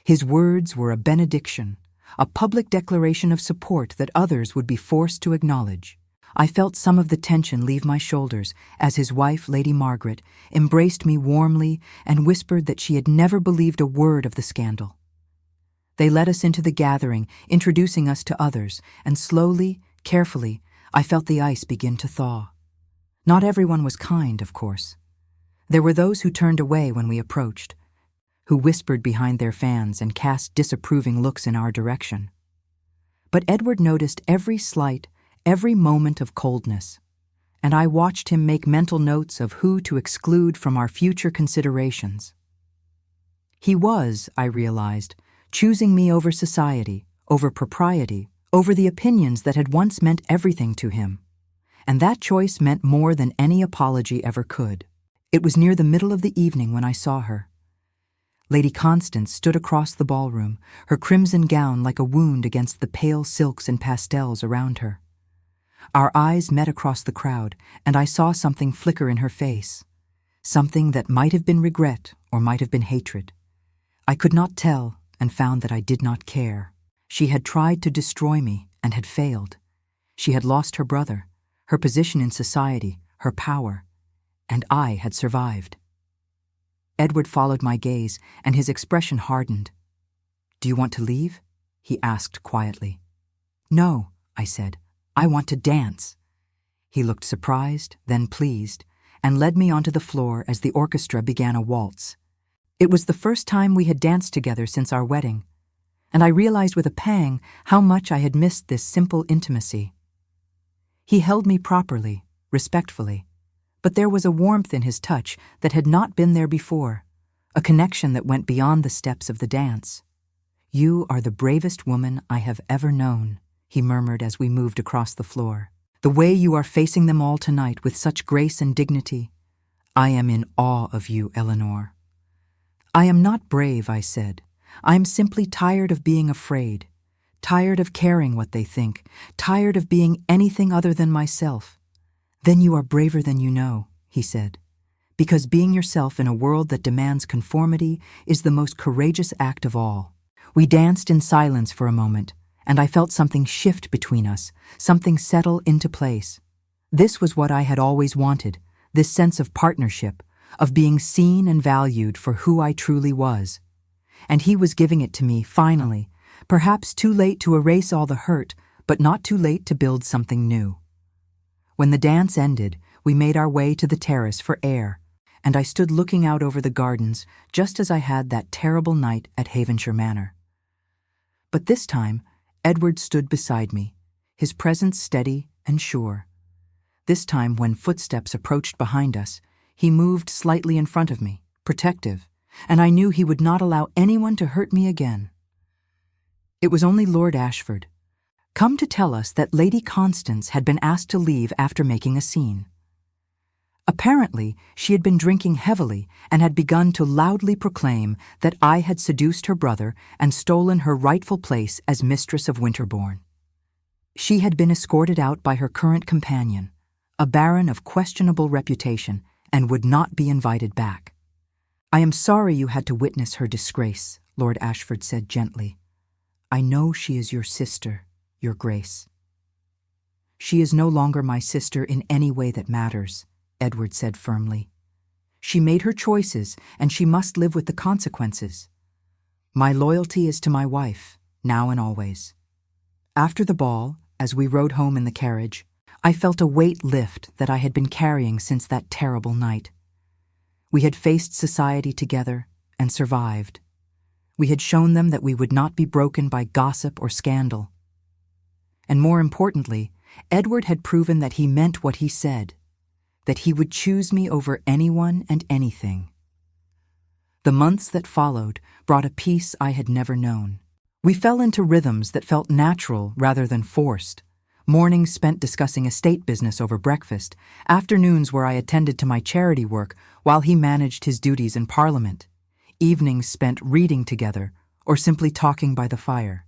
S1: His words were a benediction, a public declaration of support that others would be forced to acknowledge. I felt some of the tension leave my shoulders as his wife, Lady Margaret, embraced me warmly and whispered that she had never believed a word of the scandal. They led us into the gathering, introducing us to others, and slowly, carefully, I felt the ice begin to thaw. Not everyone was kind, of course. There were those who turned away when we approached, who whispered behind their fans and cast disapproving looks in our direction. But Edward noticed every slight, every moment of coldness, and I watched him make mental notes of who to exclude from our future considerations. He was, I realized, choosing me over society, over propriety, over the opinions that had once meant everything to him. And that choice meant more than any apology ever could. It was near the middle of the evening when I saw her. Lady Constance stood across the ballroom, her crimson gown like a wound against the pale silks and pastels around her. Our eyes met across the crowd, and I saw something flicker in her face, something that might have been regret or might have been hatred. I could not tell, and found that I did not care. She had tried to destroy me and had failed. She had lost her brother, her position in society, her power, and I had survived. Edward followed my gaze, and his expression hardened. "Do you want to leave?" he asked quietly. "No," I said. "I want to dance." He looked surprised, then pleased, and led me onto the floor as the orchestra began a waltz. It was the first time we had danced together since our wedding, and I realized with a pang how much I had missed this simple intimacy. He held me properly, respectfully, but there was a warmth in his touch that had not been there before, a connection that went beyond the steps of the dance. "You are the bravest woman I have ever known," he murmured as we moved across the floor. "The way you are facing them all tonight with such grace and dignity. I am in awe of you, Eleanor." "I am not brave," I said. "I am simply tired of being afraid, tired of caring what they think, tired of being anything other than myself." "Then you are braver than you know," he said, "because being yourself in a world that demands conformity is the most courageous act of all." We danced in silence for a moment, and I felt something shift between us, something settle into place. This was what I had always wanted, this sense of partnership, of being seen and valued for who I truly was. And he was giving it to me, finally, perhaps too late to erase all the hurt, but not too late to build something new. When the dance ended, we made our way to the terrace for air, and I stood looking out over the gardens just as I had that terrible night at Havenshire Manor. But this time, Edward stood beside me, his presence steady and sure. This time, when footsteps approached behind us, he moved slightly in front of me, protective, and I knew he would not allow anyone to hurt me again. It was only Lord Ashford, come to tell us that Lady Constance had been asked to leave after making a scene. Apparently, she had been drinking heavily and had begun to loudly proclaim that I had seduced her brother and stolen her rightful place as mistress of Winterbourne. She had been escorted out by her current companion, a baron of questionable reputation, and would not be invited back. "I am sorry you had to witness her disgrace," Lord Ashford said gently. "I know she is your sister, Your Grace." "She is no longer my sister in any way that matters," Edward said firmly. "She made her choices, and she must live with the consequences. My loyalty is to my wife, now and always." After the ball, as we rode home in the carriage, I felt a weight lift that I had been carrying since that terrible night. We had faced society together and survived. We had shown them that we would not be broken by gossip or scandal. And more importantly, Edward had proven that he meant what he said, that he would choose me over anyone and anything. The months that followed brought a peace I had never known. We fell into rhythms that felt natural rather than forced. Mornings spent discussing estate business over breakfast, afternoons where I attended to my charity work while he managed his duties in Parliament, evenings spent reading together or simply talking by the fire.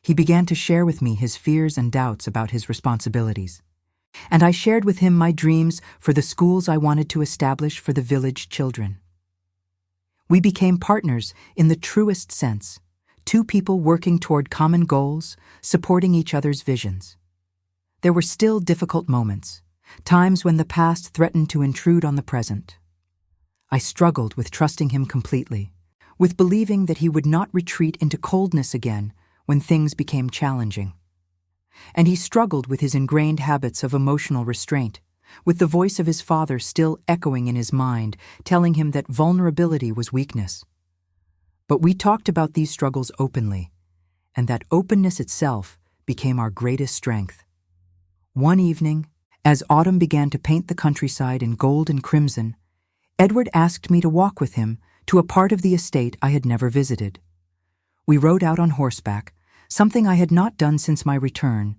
S1: He began to share with me his fears and doubts about his responsibilities, and I shared with him my dreams for the schools I wanted to establish for the village children. We became partners in the truest sense, two people working toward common goals, supporting each other's visions. There were still difficult moments, times when the past threatened to intrude on the present. I struggled with trusting him completely, with believing that he would not retreat into coldness again when things became challenging. And he struggled with his ingrained habits of emotional restraint, with the voice of his father still echoing in his mind, telling him that vulnerability was weakness. But we talked about these struggles openly, and that openness itself became our greatest strength. One evening, as autumn began to paint the countryside in gold and crimson, Edward asked me to walk with him to a part of the estate I had never visited. We rode out on horseback, something I had not done since my return,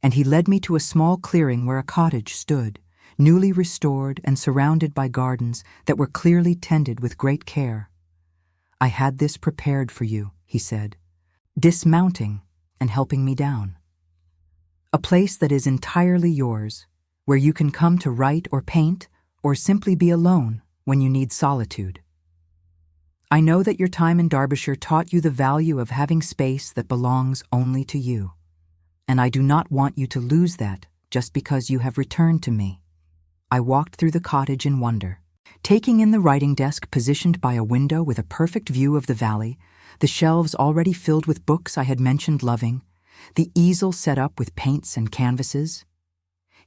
S1: and he led me to a small clearing where a cottage stood, newly restored and surrounded by gardens that were clearly tended with great care. "I had this prepared for you," he said, dismounting and helping me down. "A place that is entirely yours, where you can come to write or paint or simply be alone when you need solitude. I know that your time in Derbyshire taught you the value of having space that belongs only to you, and I do not want you to lose that just because you have returned to me." I walked through the cottage in wonder, taking in the writing desk positioned by a window with a perfect view of the valley, the shelves already filled with books I had mentioned loving, the easel set up with paints and canvases.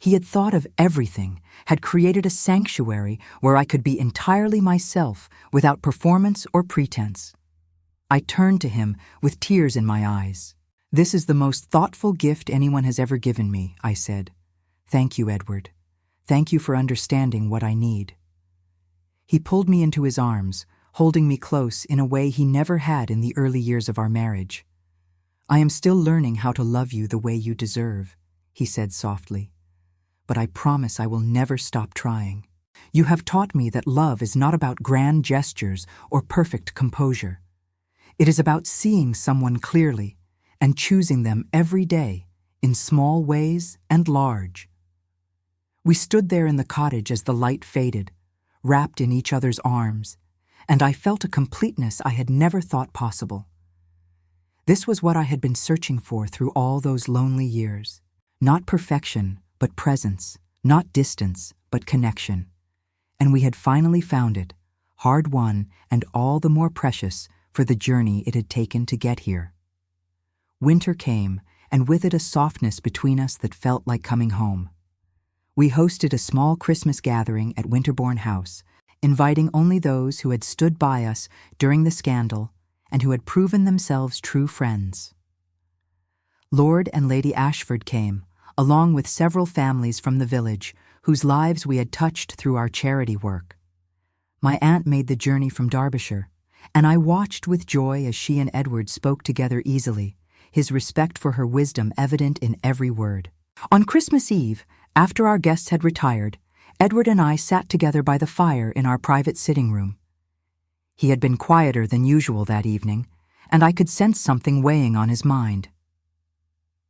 S1: He had thought of everything, had created a sanctuary where I could be entirely myself without performance or pretense. I turned to him with tears in my eyes. "This is the most thoughtful gift anyone has ever given me," I said. "Thank you, Edward. Thank you for understanding what I need." He pulled me into his arms, holding me close in a way he never had in the early years of our marriage. "I am still learning how to love you the way you deserve," he said softly. "But I promise I will never stop trying. You have taught me that love is not about grand gestures or perfect composure. It is about seeing someone clearly and choosing them every day, in small ways and large." We stood there in the cottage as the light faded, wrapped in each other's arms, and I felt a completeness I had never thought possible. This was what I had been searching for through all those lonely years. Not perfection, but presence, not distance, but connection. And we had finally found it, hard-won and all the more precious for the journey it had taken to get here. Winter came, and with it a softness between us that felt like coming home. We hosted a small Christmas gathering at Winterbourne House, inviting only those who had stood by us during the scandal and who had proven themselves true friends. Lord and Lady Ashford came, along with several families from the village whose lives we had touched through our charity work. My aunt made the journey from Derbyshire, and I watched with joy as she and Edward spoke together easily, his respect for her wisdom evident in every word. On Christmas Eve, after our guests had retired, Edward and I sat together by the fire in our private sitting room. He had been quieter than usual that evening, and I could sense something weighing on his mind.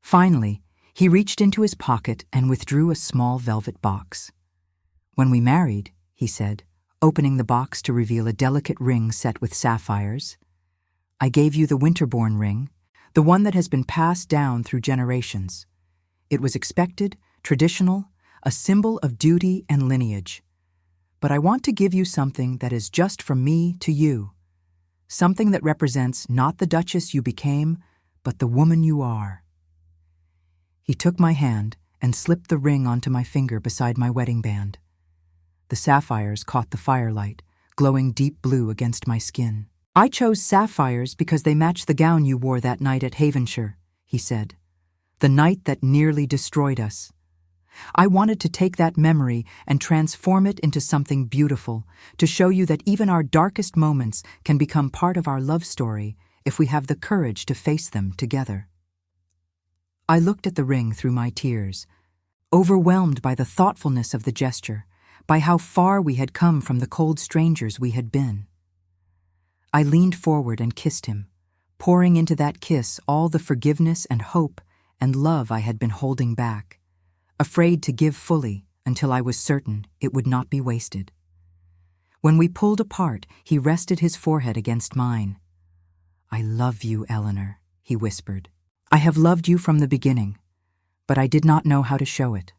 S1: Finally, he reached into his pocket and withdrew a small velvet box. "When we married," he said, opening the box to reveal a delicate ring set with sapphires, "I gave you the Winterbourne ring, the one that has been passed down through generations. It was expected, traditional, a symbol of duty and lineage. But I want to give you something that is just from me to you, something that represents not the Duchess you became, but the woman you are." He took my hand and slipped the ring onto my finger beside my wedding band. The sapphires caught the firelight, glowing deep blue against my skin. "I chose sapphires because they match the gown you wore that night at Havenshire," he said, "the night that nearly destroyed us. I wanted to take that memory and transform it into something beautiful, to show you that even our darkest moments can become part of our love story if we have the courage to face them together." I looked at the ring through my tears, overwhelmed by the thoughtfulness of the gesture, by how far we had come from the cold strangers we had been. I leaned forward and kissed him, pouring into that kiss all the forgiveness and hope and love I had been holding back, afraid to give fully until I was certain it would not be wasted. When we pulled apart, he rested his forehead against mine. "I love you, Eleanor," he whispered. "I have loved you from the beginning, but I did not know how to show it.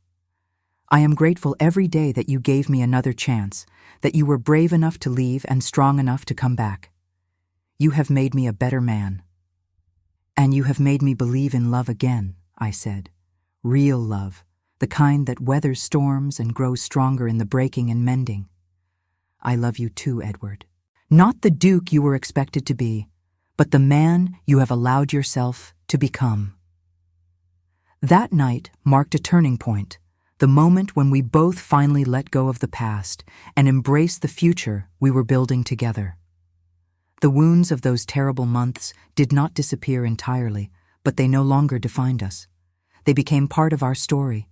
S1: I am grateful every day that you gave me another chance, that you were brave enough to leave and strong enough to come back. You have made me a better man." "And you have made me believe in love again," I said. "Real love, the kind that weathers storms and grows stronger in the breaking and mending. I love you too, Edward. Not the Duke you were expected to be, but the man you have allowed yourself to become." That night marked a turning point, the moment when we both finally let go of the past and embraced the future we were building together. The wounds of those terrible months did not disappear entirely, but they no longer defined us. They became part of our story,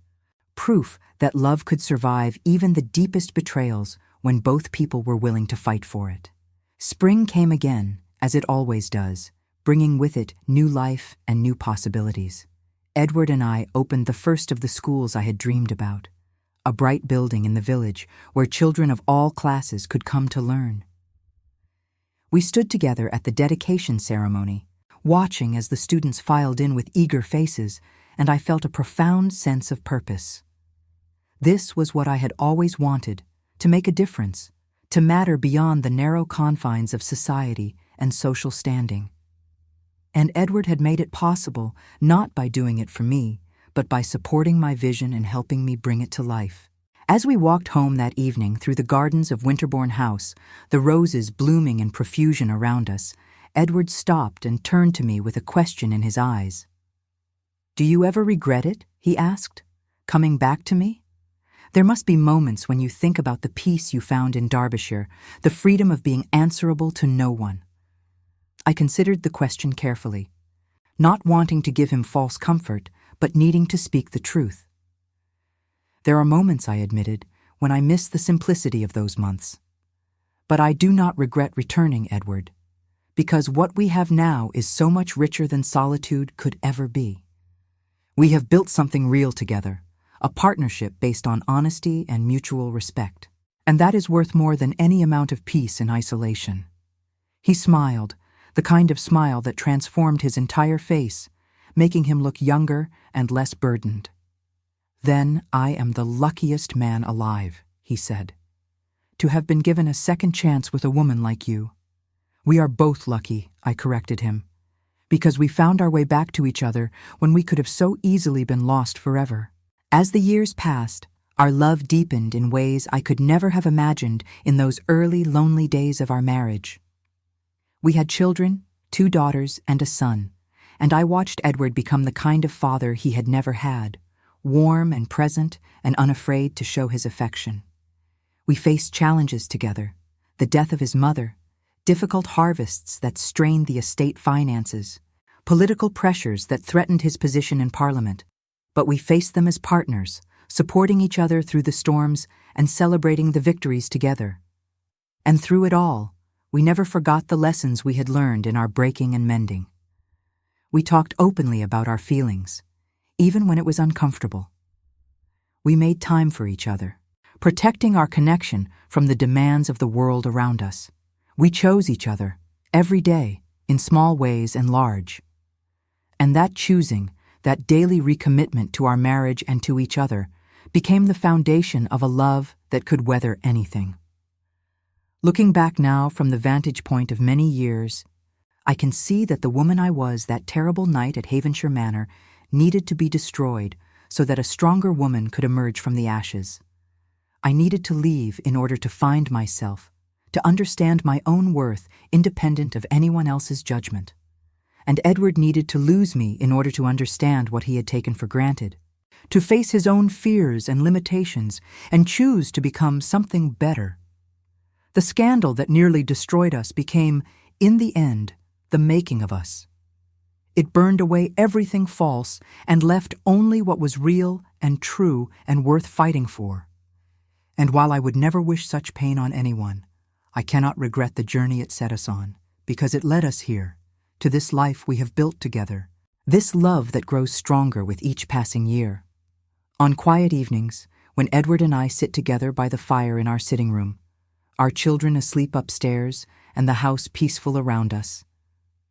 S1: proof that love could survive even the deepest betrayals when both people were willing to fight for it. Spring came again, as it always does, bringing with it new life and new possibilities. Edward and I opened the first of the schools I had dreamed about, a bright building in the village where children of all classes could come to learn. We stood together at the dedication ceremony, watching as the students filed in with eager faces, and I felt a profound sense of purpose. This was what I had always wanted, to make a difference, to matter beyond the narrow confines of society and social standing. And Edward had made it possible, not by doing it for me, but by supporting my vision and helping me bring it to life. As we walked home that evening through the gardens of Winterbourne House, the roses blooming in profusion around us, Edward stopped and turned to me with a question in his eyes. "Do you ever regret it?" he asked, "coming back to me? There must be moments when you think about the peace you found in Derbyshire, the freedom of being answerable to no one." I considered the question carefully, not wanting to give him false comfort, but needing to speak the truth. "There are moments," I admitted, "when I miss the simplicity of those months. But I do not regret returning, Edward, because what we have now is so much richer than solitude could ever be. We have built something real together, a partnership based on honesty and mutual respect, and that is worth more than any amount of peace in isolation." He smiled, the kind of smile that transformed his entire face, making him look younger and less burdened. "Then I am the luckiest man alive," he said, "to have been given a second chance with a woman like you." "We are both lucky," I corrected him, "because we found our way back to each other when we could have so easily been lost forever." As the years passed, our love deepened in ways I could never have imagined in those early, lonely days of our marriage. We had children, 2 daughters and a son, and I watched Edward become the kind of father he had never had, warm and present and unafraid to show his affection. We faced challenges together, the death of his mother, difficult harvests that strained the estate finances, political pressures that threatened his position in Parliament, but we faced them as partners, supporting each other through the storms and celebrating the victories together. And through it all, we never forgot the lessons we had learned in our breaking and mending. We talked openly about our feelings, even when it was uncomfortable. We made time for each other, protecting our connection from the demands of the world around us. We chose each other, every day, in small ways and large. And that choosing, that daily recommitment to our marriage and to each other, became the foundation of a love that could weather anything. Looking back now from the vantage point of many years, I can see that the woman I was that terrible night at Havenshire Manor needed to be destroyed so that a stronger woman could emerge from the ashes. I needed to leave in order to find myself, to understand my own worth independent of anyone else's judgment. And Edward needed to lose me in order to understand what he had taken for granted, to face his own fears and limitations and choose to become something better. The scandal that nearly destroyed us became, in the end, the making of us. It burned away everything false and left only what was real and true and worth fighting for. And while I would never wish such pain on anyone, I cannot regret the journey it set us on, because it led us here, to this life we have built together, this love that grows stronger with each passing year. On quiet evenings, when Edward and I sit together by the fire in our sitting room, our children asleep upstairs and the house peaceful around us,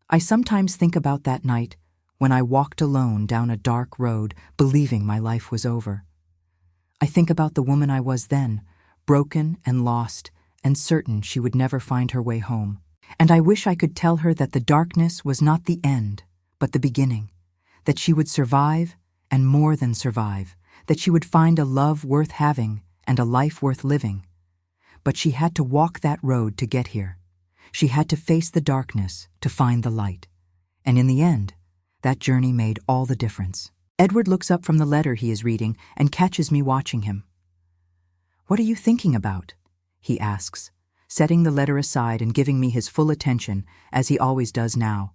S1: I sometimes think about that night when I walked alone down a dark road believing my life was over. I think about the woman I was then, broken and lost and certain she would never find her way home. And I wish I could tell her that the darkness was not the end, but the beginning, that she would survive and more than survive, that she would find a love worth having and a life worth living. But she had to walk that road to get here. She had to face the darkness to find the light. And in the end, that journey made all the difference. Edward looks up from the letter he is reading and catches me watching him. "What are you thinking about?" he asks, setting the letter aside and giving me his full attention, as he always does now.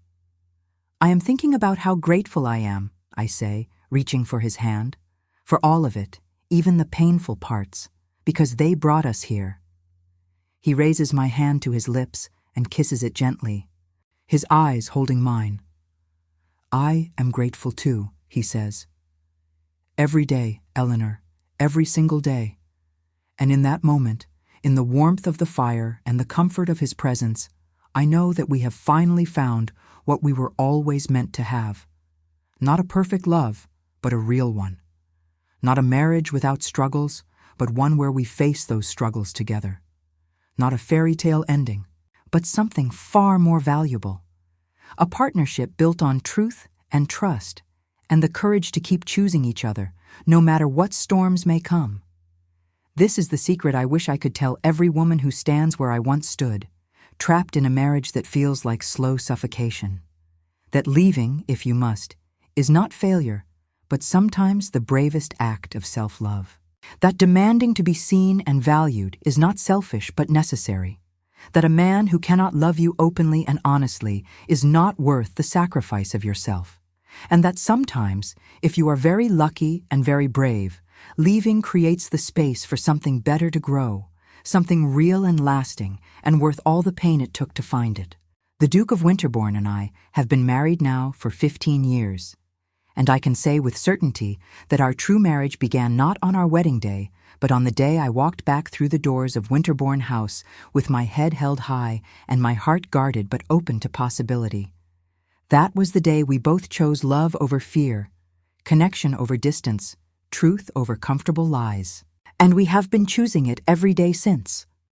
S1: "I am thinking about how grateful I am," I say, reaching for his hand, "for all of it, even the painful parts, because they brought us here." He raises my hand to his lips and kisses it gently, his eyes holding mine. "I am grateful too," he says. "Every day, Eleanor, every single day." And in that moment, in the warmth of the fire and the comfort of his presence, I know that we have finally found what we were always meant to have. Not a perfect love, but a real one. Not a marriage without struggles, but one where we face those struggles together. Not a fairy tale ending, but something far more valuable. A partnership built on truth and trust, and the courage to keep choosing each other, no matter what storms may come. This is the secret I wish I could tell every woman who stands where I once stood, trapped in a marriage that feels like slow suffocation. That leaving, if you must, is not failure, but sometimes the bravest act of self-love. That demanding to be seen and valued is not selfish but necessary. That a man who cannot love you openly and honestly is not worth the sacrifice of yourself. And that sometimes, if you are very lucky and very brave, leaving creates the space for something better to grow, something real and lasting, and worth all the pain it took to find it. The Duke of Winterbourne and I have been married now for 15 years, and I can say with certainty that our true marriage began not on our wedding day, but on the day I walked back through the doors of Winterbourne House with my head held high and my heart guarded but open to possibility. That was the day we both chose love over fear, connection over distance, truth over comfortable lies. And we have been choosing it every day since.